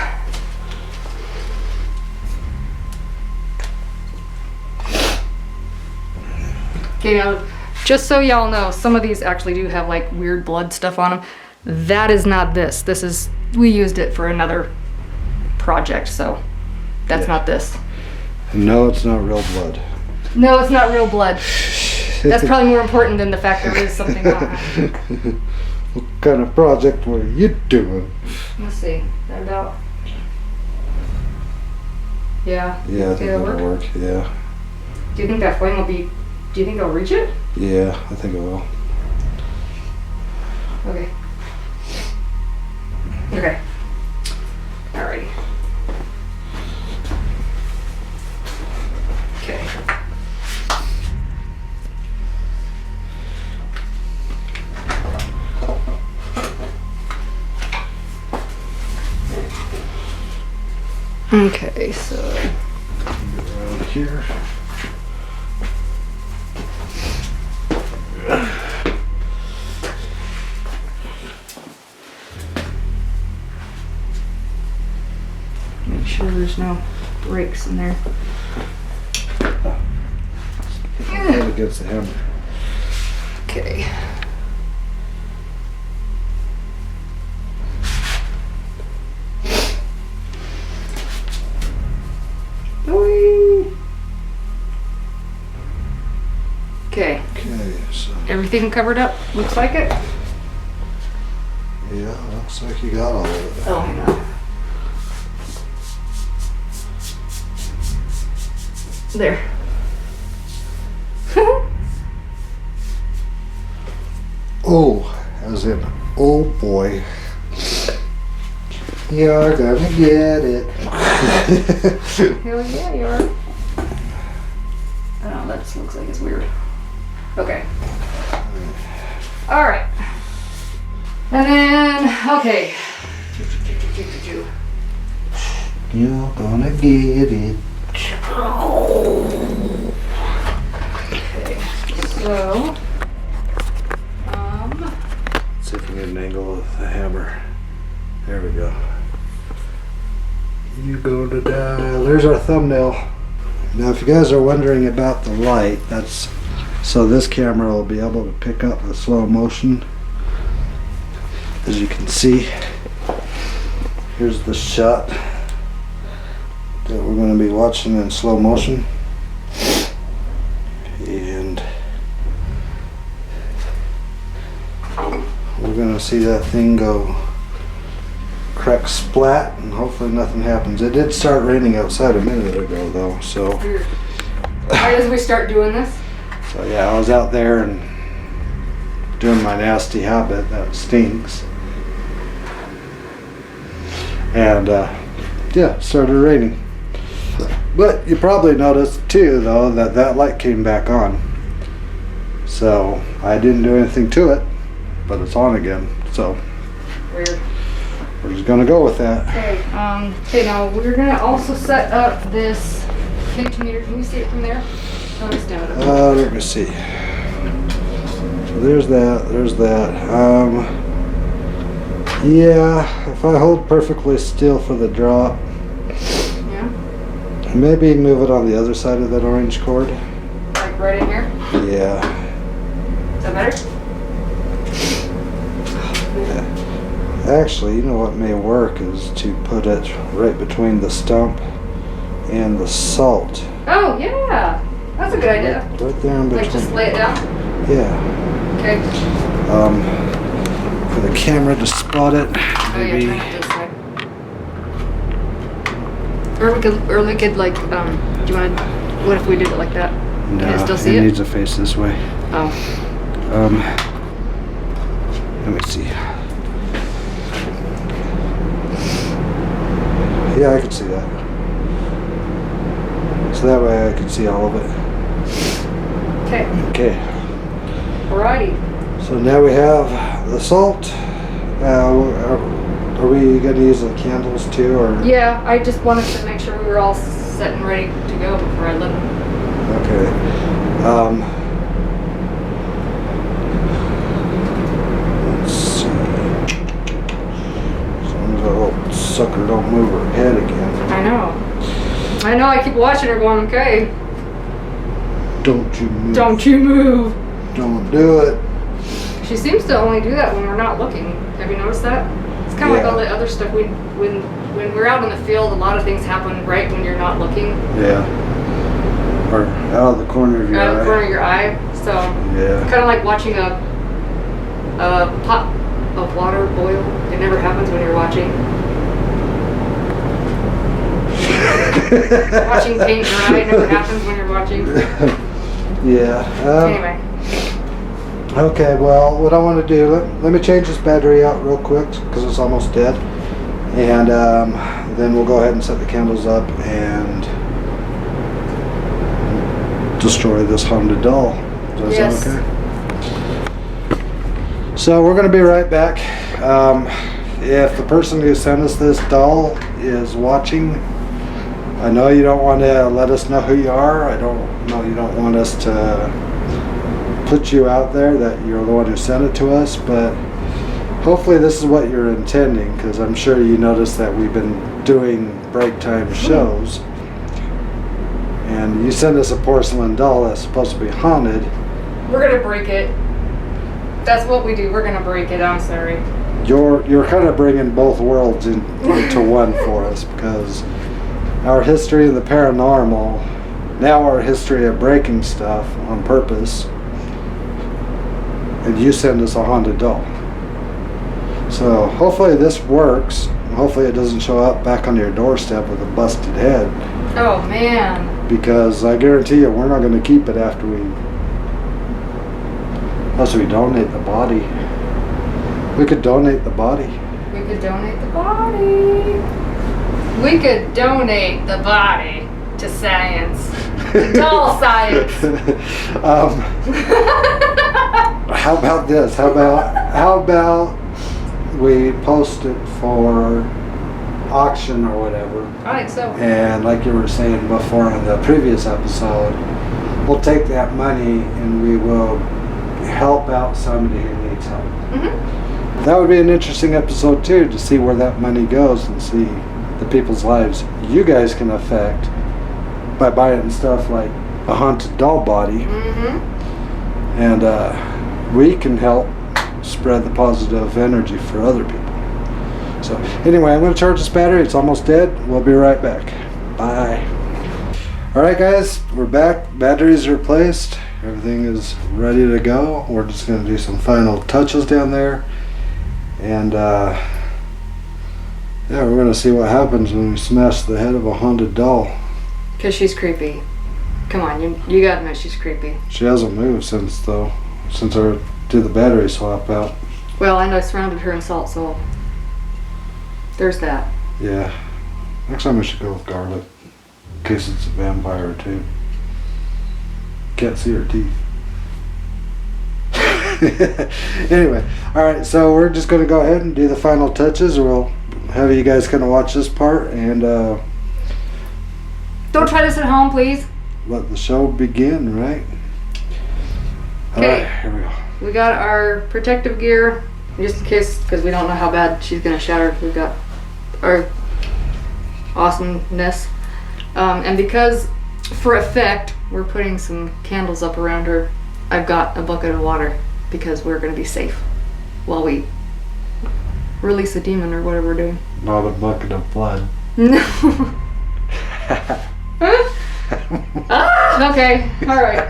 Okay, now, just so y'all know, some of these actually do have like weird blood stuff on them. That is not this. This is, we used it for another project, so that's Yeah. not this. No, it's not real blood. No, it's not real blood. That's probably more important than the fact there is something on it. What kind of project were you doing? Let's see. That about. Yeah. Yeah, I think It'll that'll work. Yeah. Do you think that flame will be? Do you think it'll reach it? Yeah, I think it will. Okay. Okay. Alrighty. Okay. Okay, so Get around here. make sure there's no breaks in there. Head against the hammer. Okay. Boing. Okay. Okay, so Everything covered up? Looks like it? yeah, looks like you got all of it. Oh, hang on. There. Oh, as in, oh boy. You're gonna get it. Hell yeah, you are. Oh, that looks like it's weird. Okay. Alright. And then, okay. You're gonna get it. Okay. So, See if we can get an angle of the hammer. There we go. You gonna die. There's our thumbnail. Now if you guys are wondering about the light, that's so this camera will be able to pick up the slow motion. as you can see, here's the shot that we're going to be watching in slow motion. And we're going to see that thing go crack splat, and hopefully nothing happens. It did start raining outside a minute ago though, so right as we start doing this. So yeah, I was out there and doing my nasty habit that stinks. And yeah, it started raining. But you probably noticed too though that that light came back on. So I didn't do anything to it, but it's on again. So Weird. we're just gonna go with that. Okay, okay, now we're gonna also set up this page meter. Can you see it from there? No, it's down. Let me see. So there's that, there's that. Yeah, if I hold perfectly still for the drop, Yeah? maybe move it on the other side of that orange cord. Like right in here? Yeah. Is that better? Actually, you know what may work is to put it right between the stump and the salt. Oh, yeah. That's a good idea. Right there in between. Like just lay it down? Yeah. Okay. For the camera to spot it, Oh, maybe. yeah, turn it this side. Or we could like, do you want to, what if we did it like that? No, Can it still see it? needs to face this way. Oh. Let me see. Yeah, I can see that. So that way I can see all of it. Okay. Okay. Alrighty. So now we have the salt. Are we going to use the candles too, or? Yeah, I just wanted to make sure we were all set and ready to go before I lit them. Okay. Let's see. As long as that little sucker don't move her head again. I know, I keep watching her going, okay, Don't you move. don't you move. Don't do it. She seems to only do that when we're not looking. Have you noticed that? It's kind of Yeah. like all the other stuff when we're out in the field, a lot of things happen right when you're not looking. Yeah. Or out of the corner of your Out of the corner eye. of your eye. So, Yeah. kind of like watching a pot of water boil. It never happens when you're watching. Watching paint dry never happens when you're watching. Yeah. Anyway. Okay, well, what I want to do, let me change this battery out real quick because it's almost dead. And then we'll go ahead and set the candles up and destroy this haunted doll. Does that Yes. sound okay? So we're going to be right back. If the person who sent us this doll is watching, I know you don't want to let us know who you are. I don't know you don't want us to put you out there that you're the one who sent it to us, but hopefully this is what you're intending, because I'm sure you noticed that we've been doing break time shows, and you sent us a porcelain doll that's supposed to be haunted. We're gonna break it. That's what we do. We're gonna break it. I'm sorry. You're kind of bringing both worlds into one for us, because our history of the paranormal, now our history of breaking stuff on purpose, and you send us a haunted doll. So hopefully this works. Hopefully it doesn't show up back on your doorstep with a busted head, Oh man. because I guarantee you we're not going to keep it after unless we donate the body. We could donate the body. We could donate the body. We could donate the body to science. To doll science. How about this? How about we post it for auction or whatever? I think so. And like you were saying before in the previous episode, we'll take that money and we will help out somebody who needs help. Mm-hmm. That would be an interesting episode too, to see where that money goes and see the people's lives you guys can affect by buying stuff like a haunted doll body. Mm-hmm. And we can help spread the positive energy for other people. So anyway, I'm going to charge this battery. It's almost dead. We'll be right back. Bye. Alright guys, we're back. Batteries are replaced. Everything is ready to go. We're just going to do some final touches down there. And yeah, we're going to see what happens when we smash the head of a haunted doll. Because she's creepy. Come on, you gotta admit she's creepy. She hasn't moved since I did the battery swap out. Well, and I surrounded her in salt, so there's that. Yeah. Next time we should go with garlic. In case it's a vampire too. Can't see her teeth. Anyway, alright, so we're just going to go ahead and do the final touches. We'll have you guys kind of watch this part and Don't try this at home, please. let the show begin, right? Okay. Alright, here we go. We got our protective gear, just in case, because we don't know how bad she's gonna shatter. We've got our awesomeness. And because, for effect, we're putting some candles up around her, I've got a bucket of water, because we're gonna be safe while we release a demon or whatever we're doing. Not a bucket of blood. No. Ah, okay, alright.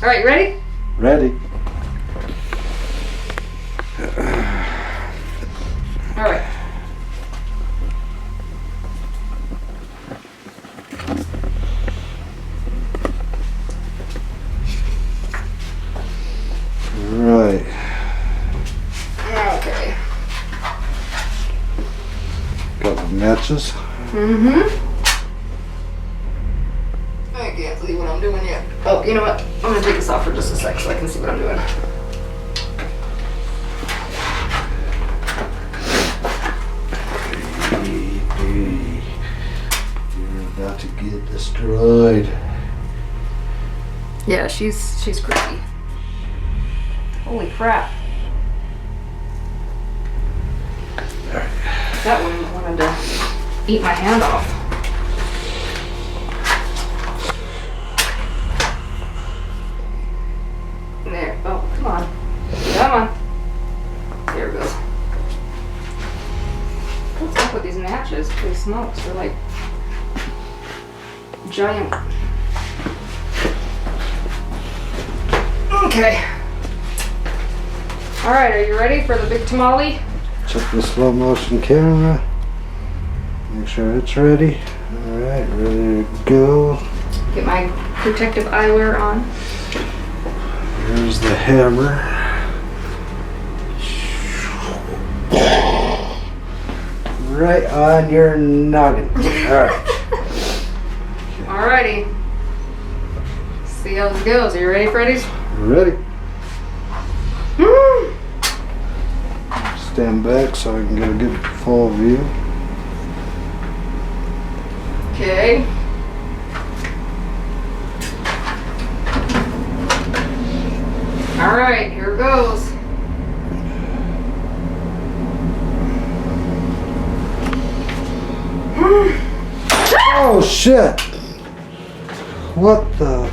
Alright, ready? Ready? Alright. Right. Okay. Got the matches. Mm-hmm. I can't see what I'm doing yet. Oh, you know what? I'm gonna take this off for just a sec so I can see what I'm doing. You're about to get destroyed. Yeah, she's creepy. Holy crap. That one wanted to eat my hand off. There. Oh, come on. Come on. There it goes. What's up with these matches? Holy smokes, they're like giant. Okay. Alright, are you ready for the big tamale? Check the slow motion camera. Make sure it's ready. Alright, ready to go. Get my protective eyewear on. Here's the hammer. Right on your noggin. Alright. Alrighty. See how this goes. Are you ready, Freddy's? Ready? Stand back so I can get a good full view. Okay. Alright, here it goes. Oh shit! What the?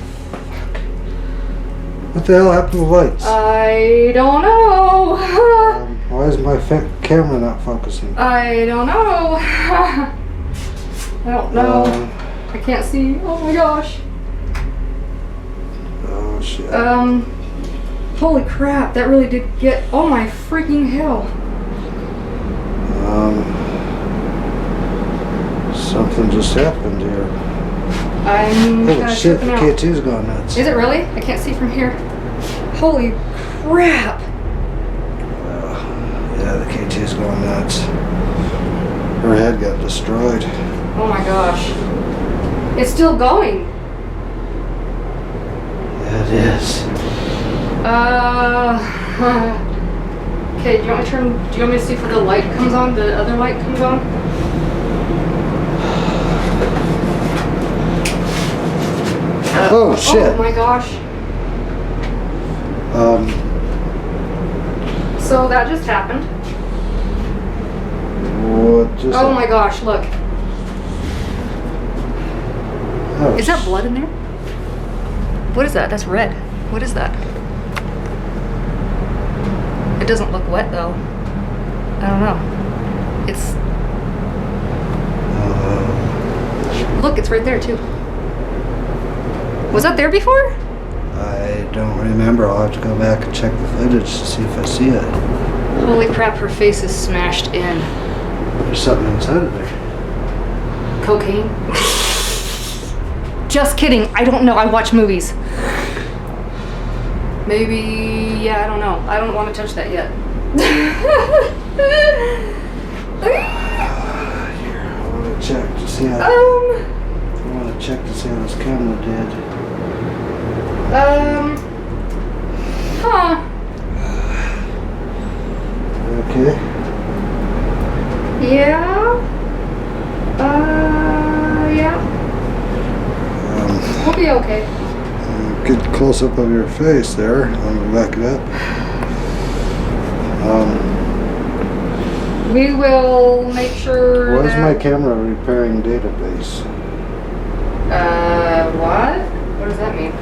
What the hell happened to the lights? I don't know. Why is my camera not focusing? I don't know. I don't know. I can't see. Oh my gosh. Oh shit. Holy crap, that really did get, oh my freaking hell. Something just happened here. I'm Holy kinda shit, the tripping out. K2's going nuts. Is it really? I can't see from here. Holy crap. Yeah, the K2's going nuts. Her head got destroyed. Oh my gosh. It's still going. Yeah, it is. Okay, do you want me to see if the light comes on? The other light comes on? Oh shit. Oh my gosh. So that just happened. What just Oh my gosh, look. Oh, Is that blood in there? What is that? That's red. What is that? It doesn't look wet though. I don't know. It's look, it's right there too. Was that there before? I don't remember. I'll have to go back and check the footage to see if I see it. Holy crap, her face is smashed in. There's something inside of there. Cocaine? Just kidding. I don't know. I watch movies. Maybe, yeah, I don't know. I don't want to touch that yet. Here, I want to check to see how. I want to check to see how this camera did. Huh. Okay. Yeah. Yeah. We'll be okay. Good close up of your face there. I'm gonna back it up. We will make sure. Where's that... my camera repairing database? What? What does that mean?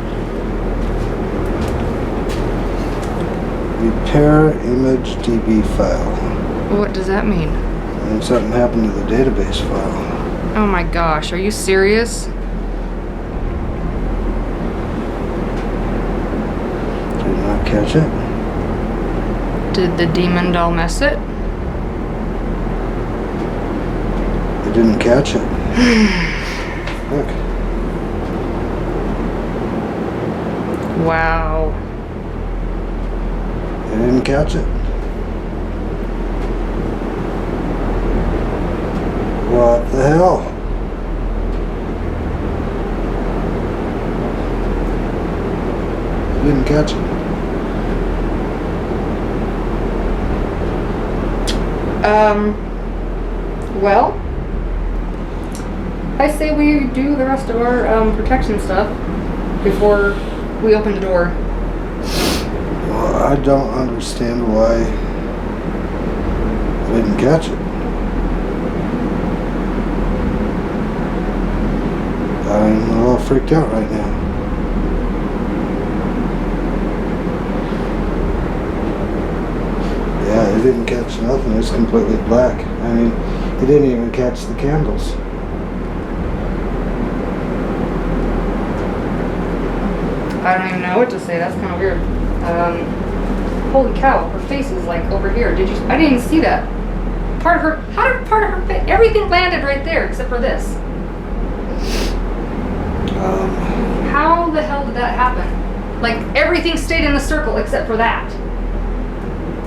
Repair image DB file. What does that mean? And something happened to the database file. Oh my gosh, are you serious? Did not catch it. Did the demon doll mess it? It didn't catch it. Look. Wow. It didn't catch it. What the hell? It didn't catch it. Well, I say we do the rest of our protection stuff before we open the door. Well, I don't understand why I didn't catch it. I'm a little freaked out right now. Yeah, it didn't catch nothing. It's completely black. I mean, it didn't even catch the candles. I don't even know what to say. That's kind of weird. Holy cow, her face is like over here. Did you? I didn't even see that. Part of her. How did part of her face? Everything landed right there except for this. How the hell did that happen? Like everything stayed in the circle except for that.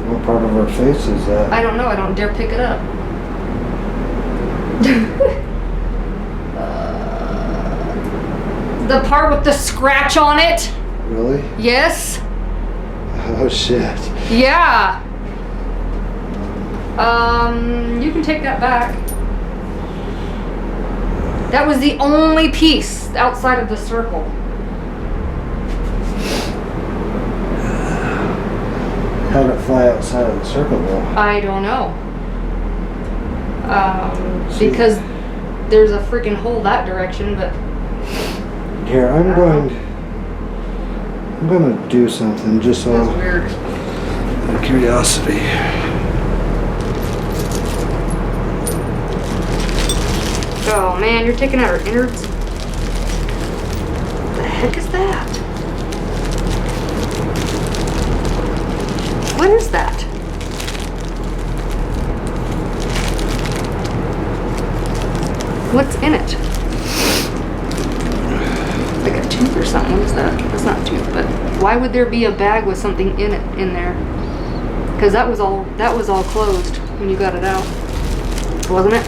What part of her face is that? I don't know. I don't dare pick it up. The part with the scratch on it. Really? Yes. Oh shit. Yeah. You can take that back. That was the only piece outside of the circle. How did it fly outside of the circle though? I don't know. Because there's a freaking hole that direction, but here, I'm going to do something just so that's weird. out of curiosity. Oh man, you're taking out her innards? What the heck is that? What is that? What's in it? Like a tooth or something. What is that? That's not a tooth, but why would there be a bag with something in it in there? Because that was all closed when you got it out, wasn't it?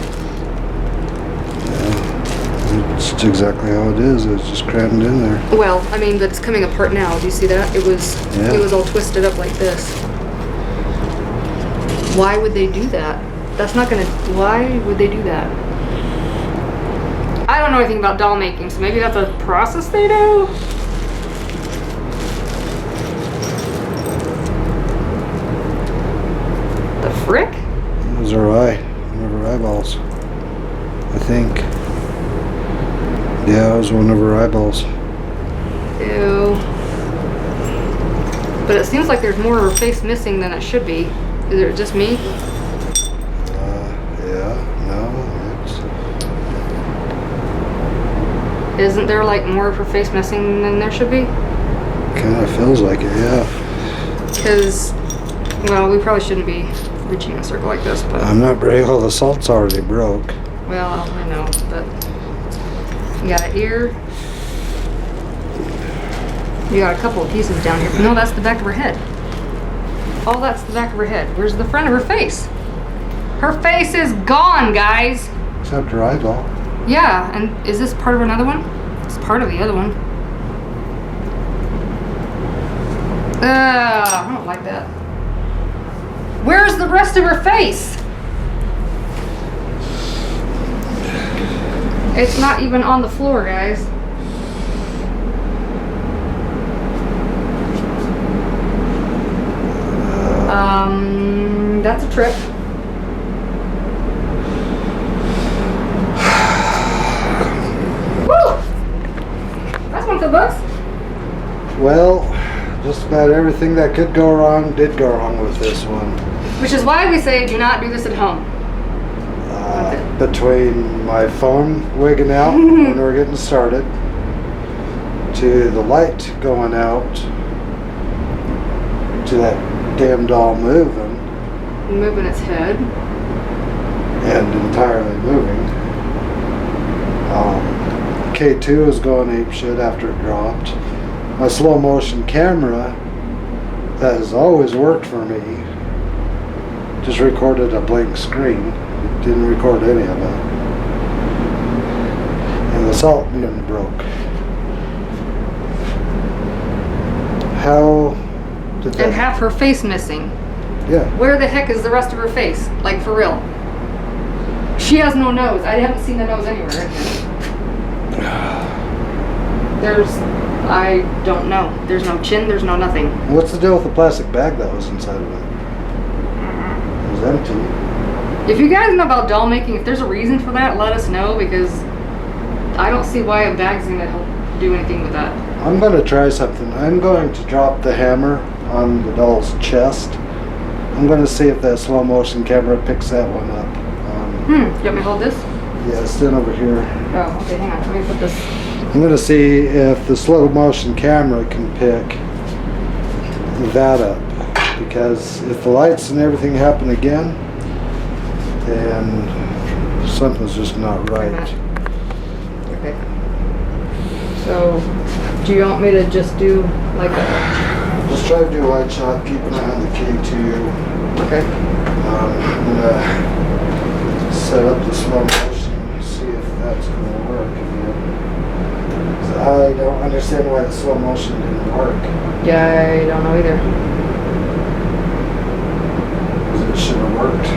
It's exactly how it is. It's just crammed in there. Well, I mean, that's coming apart now. Do you see that? It was all twisted up like this. Why would they do that? That's not gonna. Why would they do that? I don't know anything about doll making, so maybe that's a process they do. The frick? Those are one of her eyeballs. I think. Yeah, it was one of her eyeballs. Ew. But it seems like there's more of her face missing than it should be. Is it just me? Yeah, no, Isn't there like more of her face missing than there should be? kind of feels like it, yeah. Because, well, we probably shouldn't be reaching in a circle like this, but... I'm not brave. Well, the salt's already broke. Well, I know, but... You got an ear. You got a couple of pieces down here. No, that's the back of her head. Oh, that's the back of her head. Where's the front of her face? Her face is gone, guys! Except her eyeball. Yeah, and is this part of another one? It's part of the other one. I don't like that. Where's the rest of her face? It's not even on the floor, guys. That's a trip. Woo! That's one for the books. Well, just about everything that could go wrong did go wrong with this one. Which is why we say do not do this at home. Between my phone wigging out when we're getting started, to the light going out, to that damn doll moving. Moving its head. And entirely moving. K2 is going apeshit after it dropped. My slow motion camera, that has always worked for me, just recorded a blank screen. It didn't record any of it. And the salt being broke. How did that... And half her face missing. Yeah. Where the heck is the rest of her face? Like, for real. She has no nose. I haven't seen the nose anywhere. I don't know. There's no chin, there's no nothing. What's the deal with the plastic bag that was inside of it? It was empty. If you guys know about doll making, if there's a reason for that, let us know, because I don't see why a bag's gonna help do anything with that. I'm going to try something. I'm going to drop the hammer on the doll's chest. I'm going to see if that slow motion camera picks that one up. You want me to hold this? Yeah, it's in over here. Oh, okay, hang on. Let me put this. I'm going to see if the slow motion camera can pick that up. Because if the lights and everything happen again, then something's just not right. Okay. So, do you want me to just do like a... Let's try to do a wide shot, keep an eye on the K2. Okay. I'm going to set up the slow motion, see if that's going to work again. So I don't understand why the slow motion didn't work. Yeah, I don't know either. Because it should have worked.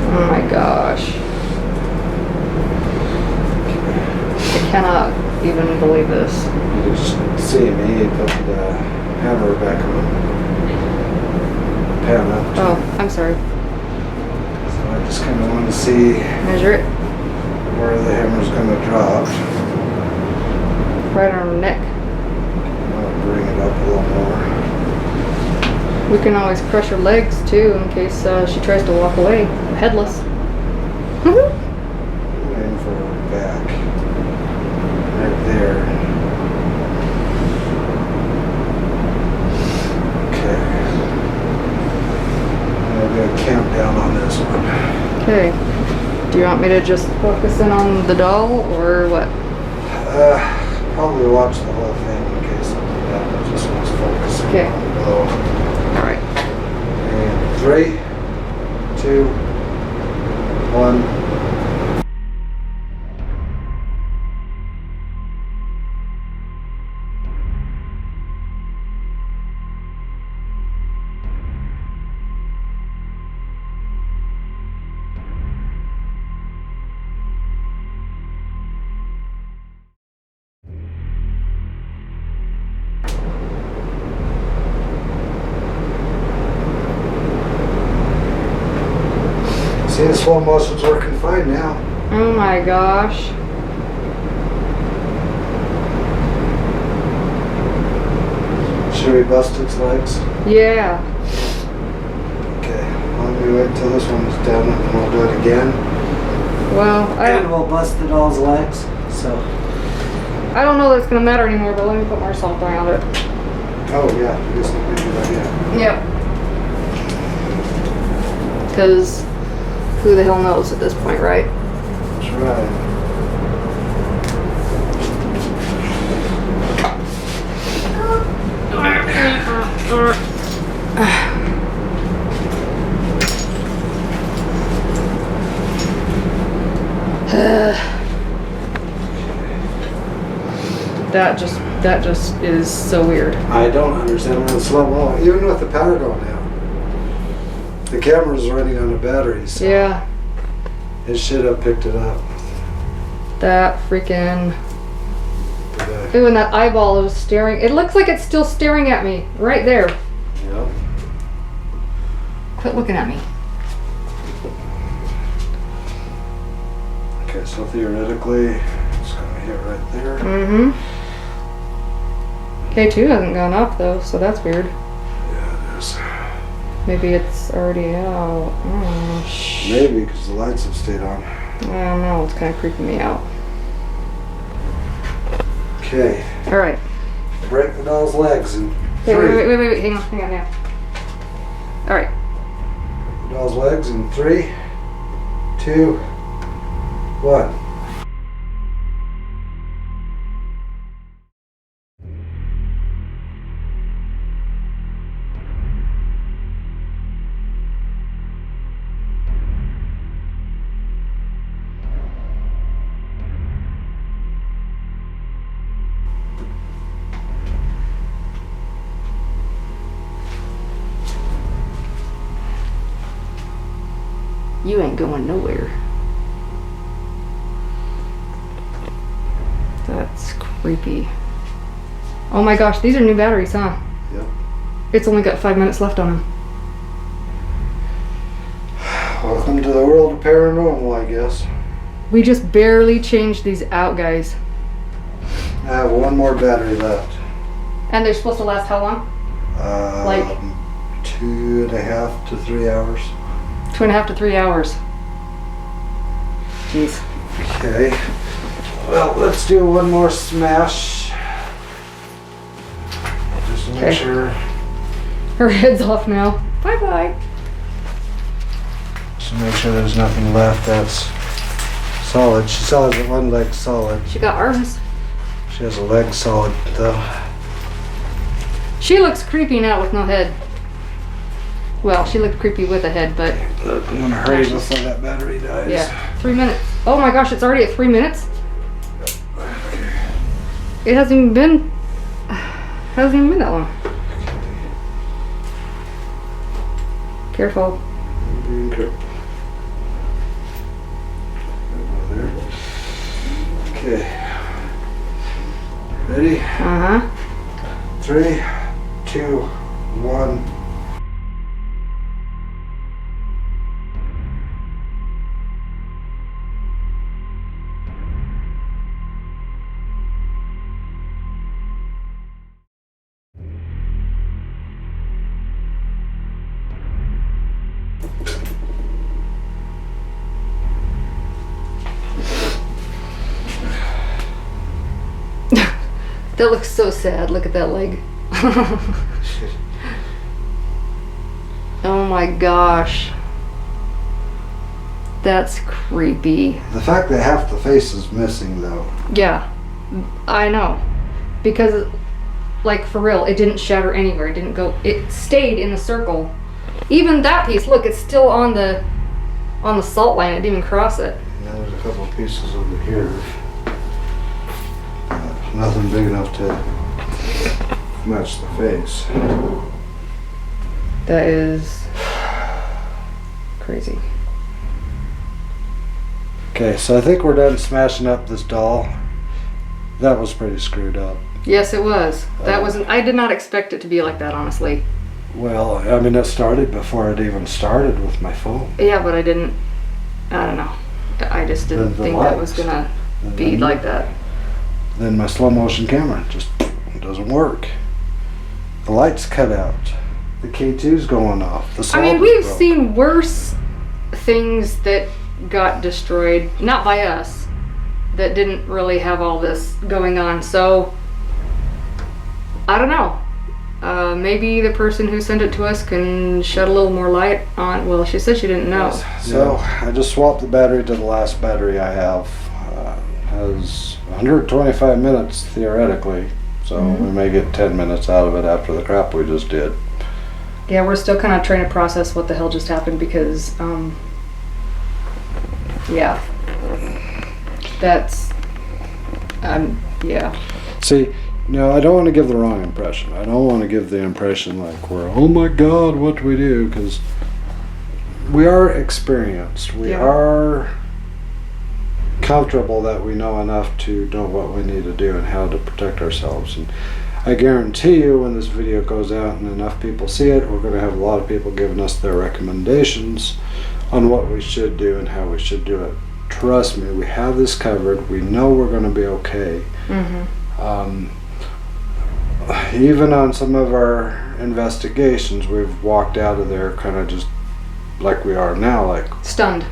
Oh my gosh. I cannot even believe this. You just see me put the hammer back on the pan up. Oh, I'm sorry. So I just kind of want to see Measure it. where the hammer's going to drop. Right on her neck. I'll bring it up a little more. We can always crush her legs too in case she tries to walk away headless. Aim for her back. Right there. Okay. I'll do a countdown on this one. Okay. Do you want me to just focus in on the doll or what? Probably watch the whole thing in case something happens. Just want to focus Okay. on the doll. Alright. And 3, 2, 1. See, the slow motion's working fine now. Oh my gosh. Should we bust its legs? Yeah. Okay, let me wait till this one's done and we'll do it again. Well, And we'll bust the doll's legs. So. I don't know that it's gonna matter anymore, but let me put more salt around it. Oh yeah, I guess we can do that, yeah. Yep. Because who the hell knows at this point, right? That's right. That just is so weird. I don't understand when it's slow mo, even with the power going down. The camera's running on a battery, so Yeah, it should have picked it up. that freaking. But, Ooh, and that eyeball is staring. It looks like it's still staring at me right there. yeah. Quit looking at me. Okay, so theoretically, it's gonna hit right there. Mm-hmm. K2 hasn't gone up though, so that's weird. Yeah, it is. Maybe it's already out. Oh, Maybe because the lights have stayed on. I don't know. It's kind of creeping me out. Okay, All right. break the doll's legs in Wait, three. wait. Hang on now. All right. The doll's legs in 3, 2, 1. You ain't going nowhere. That's creepy. Oh my gosh, these are new batteries, huh? Yep. It's only got 5 minutes left on them. Welcome to the world of paranormal, I guess. We just barely changed these out, guys. I have one more battery left. And they're supposed to last how long? Like 2.5 to 3 hours. 2.5 to 3 hours. Jeez. Okay. Well, let's do one more smash. Just to make Okay. sure. Her head's off now. Bye bye. Just to make sure there's nothing left that's solid. She still has one leg solid. She got arms. She has a leg solid though. She looks creepy now with no head. Well, she looked creepy with a head, but I'm gonna hurry before that battery dies. yeah, 3 minutes. Oh my gosh, it's already at 3 minutes? It hasn't even been that long. Careful. Being careful. There. Okay. Ready? Uh-huh. 3, 2, 1. That looks so sad. Look at that leg. Oh my gosh. That's creepy. The fact that half the face is missing though. Yeah, I know. Because, like, for real, it didn't shatter anywhere. It didn't go. It stayed in the circle. Even that piece, look, it's still on the salt line. It didn't even cross it. Now there's a couple of pieces over here. Nothing big enough to match the face. That is crazy. Okay, so I think we're done smashing up this doll. That was pretty screwed up. Yes, it was. That wasn't. I did not expect it to be like that, honestly. Well, I mean, it started before it even started with my phone. Yeah, but I didn't I don't know. I just didn't The think that was lights. gonna be like that. Then my slow motion camera just doesn't work. The lights cut out. The K2's going off. The I mean, solder's we've broke. seen worse things that got destroyed, not by us, that didn't really have all this going on. So, I don't know. Maybe the person who sent it to us can shed a little more light on. Well, she said she didn't know. So I just swapped the battery to the last battery I have. Has 125 minutes theoretically, so we may get 10 minutes out of it after the crap we just did. Yeah, we're still kind of trying to process what the hell just happened because, yeah, that's, yeah. See, no, I don't want to give the wrong impression. I don't want to give the impression like we're, oh my God, what do we do? Because we are experienced. We Yeah. are comfortable that we know enough to know what we need to do and how to protect ourselves. And I guarantee you when this video goes out and enough people see it, we're going to have a lot of people giving us their recommendations on what we should do and how we should do it. Trust me, we have this covered. We know we're going to be okay. Even on some of our investigations, we've walked out of there kind of just like we are now, like, Stunned.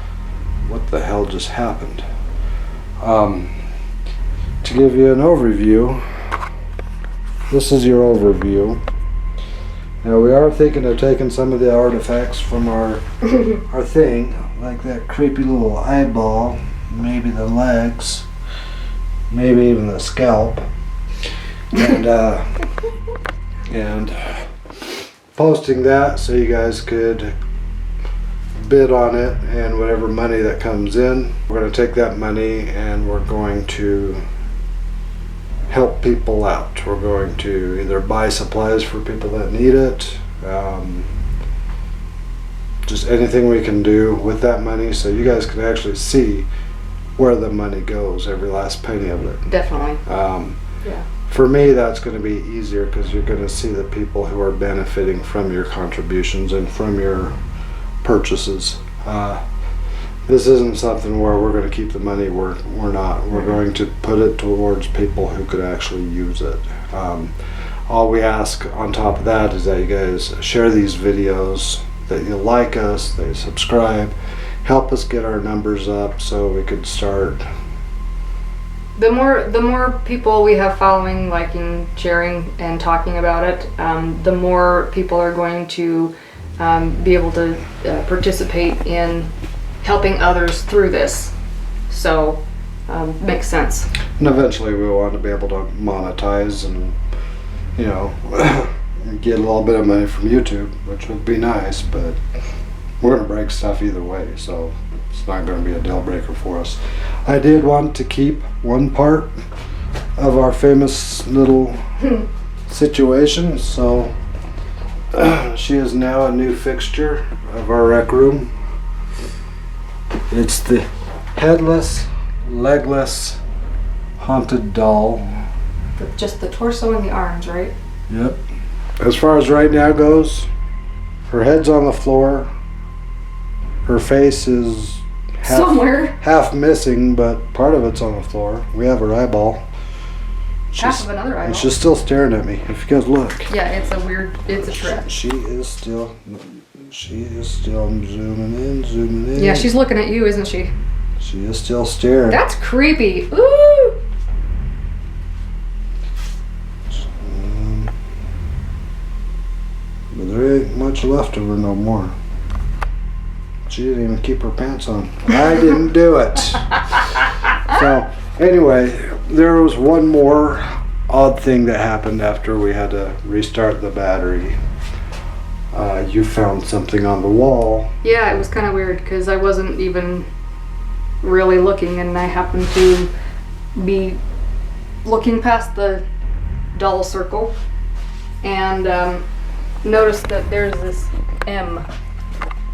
what the hell just happened? To give you an overview, this is your overview. Now we are thinking of taking some of the artifacts from our thing, like that creepy little eyeball, maybe the legs, maybe even the scalp, and posting that so you guys could bid on it, and whatever money that comes in, we're going to take that money and we're going to help people out. We're going to either buy supplies for people that need it, just anything we can do with that money so you guys can actually see where the money goes, every last penny of it. Definitely. Yeah. For me, that's going to be easier because you're going to see the people who are benefiting from your contributions and from your purchases. This isn't something where we're going to keep the money. We're not. We're going to put it towards people who could actually use it. All we ask on top of that is that you guys share these videos, that you like us, that you subscribe, help us get our numbers up so we could start. The more people we have following, liking, sharing, and talking about it, the more people are going to be able to participate in helping others through this. So, makes sense. And eventually we want to be able to monetize and, you know, get a little bit of money from YouTube, which would be nice, but we're going to break stuff either way, so it's not going to be a deal breaker for us. I did want to keep one part of our famous little situation, so she is now a new fixture of our rec room. It's the headless, legless, haunted doll. With just the torso and the arms, right? Yep. As far as right now goes, her head's on the floor. Her face is Somewhere. half missing, but part of it's on the floor. We have her eyeball. Half of another eyeball. And she's still staring at me. If you guys look. Yeah, it's a trip. She is still zooming in. Yeah, she's looking at you, isn't she? She is still staring. That's creepy. Ooh! But there ain't much left of her no more. She didn't even keep her pants on. I didn't do it. So, anyway, there was one more odd thing that happened after we had to restart the battery. You found something on the wall. Yeah, it was kind of weird because I wasn't even really looking, and I happened to be looking past the doll circle and noticed that there's this M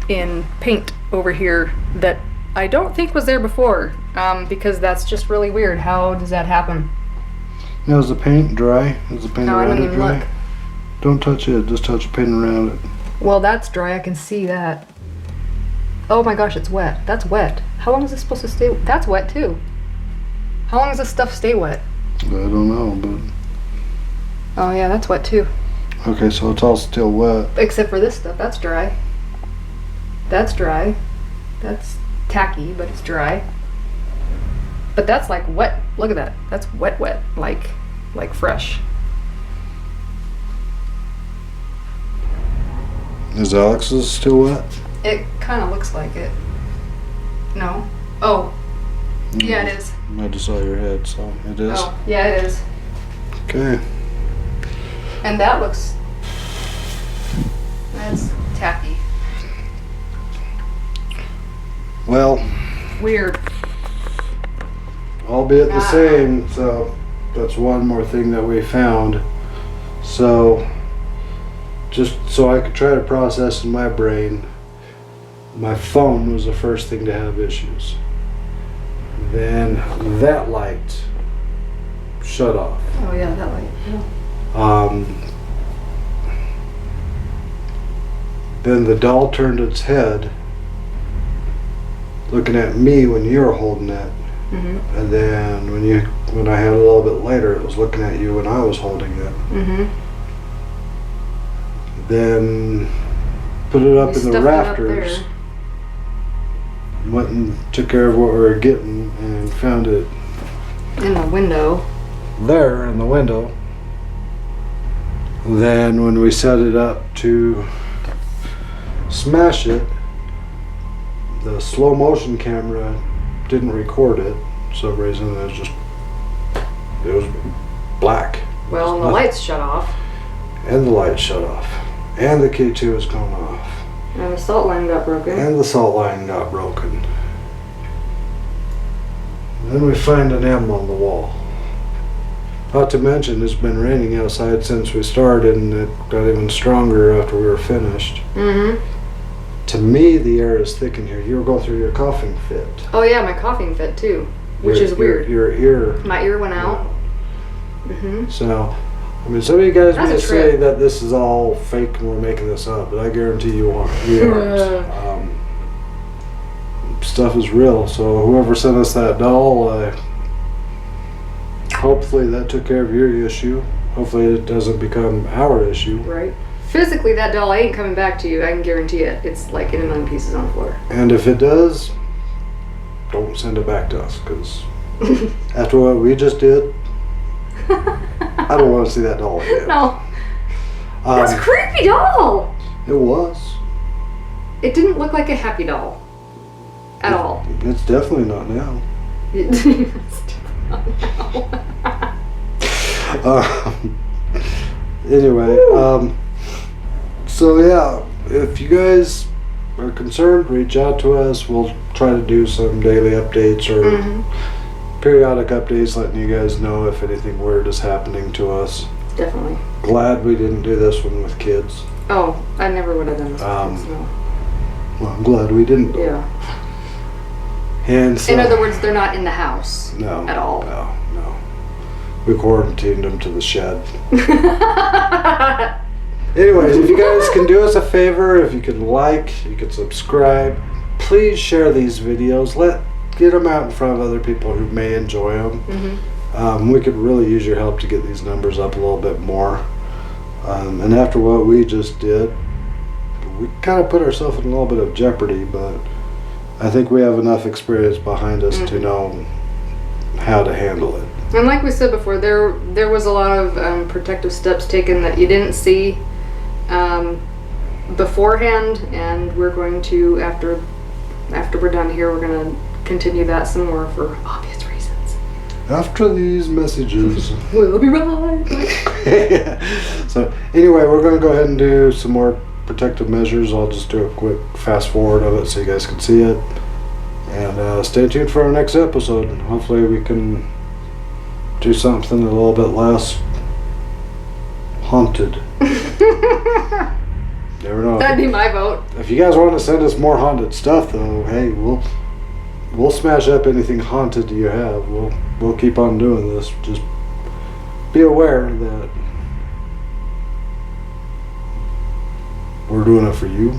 in paint over here that I don't think was there before, because that's just really weird. How does that happen? Now, is the paint dry? Is the paint No, I around didn't it even dry? look. Don't touch it. Just touch the paint around it. Well, that's dry. I can see that. Oh my gosh, it's wet. That's wet. How long is this supposed to stay? That's wet too. How long does this stuff stay wet? I don't know, but Oh yeah, that's wet too. okay, so it's all still wet. Except for this stuff, that's dry. That's dry. That's tacky, but it's dry. But that's like wet. Look at that. That's wet, like fresh. Is Alex's still wet? It kind of looks like it. No. Oh. Yeah, it is. I just saw your head, so it is. Oh, yeah, it is. Okay. And that looks. That's tacky. Well, Weird. albeit the same, so that's one more thing that we found. So, just so I could try to process in my brain, my phone was the first thing to have issues. Then that light shut off. Oh yeah, that light. Yeah. Then the doll turned its head, looking at me when you were holding it. Mhm. And then when I had a little bit later, it was looking at you when I was holding it. Mhm. Then put it up You in the stuffed it up rafters. there. Went and took care of what we were getting and found it In the window. there in the window. Then when we set it up to smash it, the slow motion camera didn't record it for some reason. It was black. Well, and the Nothing. lights shut off. And the light shut off. And the K2 was going off. And the salt line got broken. And the salt line got broken. Then we find an M on the wall. Not to mention it's been raining outside since we started, and it got even stronger after we were finished. Mhm. To me, the air is thick in here. You were going through your coughing fit. Oh yeah, my coughing fit too, which is weird. Your ear. My ear went out. Mhm. So, I mean, some of you guys That's may a say trip. that this is all fake and we're making this up, but I guarantee you aren't. Stuff is real. So whoever sent us that doll, hopefully that took care of your issue. Hopefully it doesn't become our issue. Right. Physically, that doll ain't coming back to you. I can guarantee it. It's like in a million pieces on the floor. And if it does, don't send it back to us, because after what we just did, I don't want to see that doll again. No, that's a creepy doll. It was. It didn't look like a happy doll at all. It's definitely not now. It's not now. Anyway, so yeah, if you guys are concerned, reach out to us. We'll try to do some daily updates or Mhm. periodic updates, letting you guys know if anything weird is happening to us. Definitely. Glad we didn't do this one with kids. Oh, I never would have done this. Um, with kids, no. Well, I'm glad we didn't. Yeah. And so, In other words, they're not in the house no, at all. No. We quarantined them to the shed. Anyways, if you guys can do us a favor, if you could like, you could subscribe, please share these videos. Get them out in front of other people who may enjoy them. Mhm. We could really use your help to get these numbers up a little bit more. And after what we just did, we kind of put ourselves in a little bit of jeopardy, but I think we have enough experience behind us to know how to handle it. And like we said before, there was a lot of protective steps taken that you didn't see beforehand, and we're going to after we're done here, we're going to continue that some more for obvious reasons. After these messages. We'll be right back. So anyway, we're going to go ahead and do some more protective measures. I'll just do a quick fast forward of it so you guys can see it. And stay tuned for our next episode. Hopefully we can do something a little bit less haunted. Never know. That'd be my vote. If you guys want to send us more haunted stuff, though, hey, we'll smash up anything haunted you have. We'll keep on doing this. Just be aware that we're doing it for you.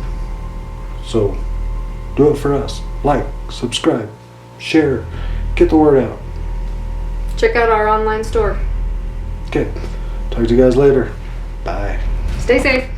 So Do it for us. Like, subscribe, share, get the word out. Check out our online store. Okay, talk to you guys later. Bye. Stay safe.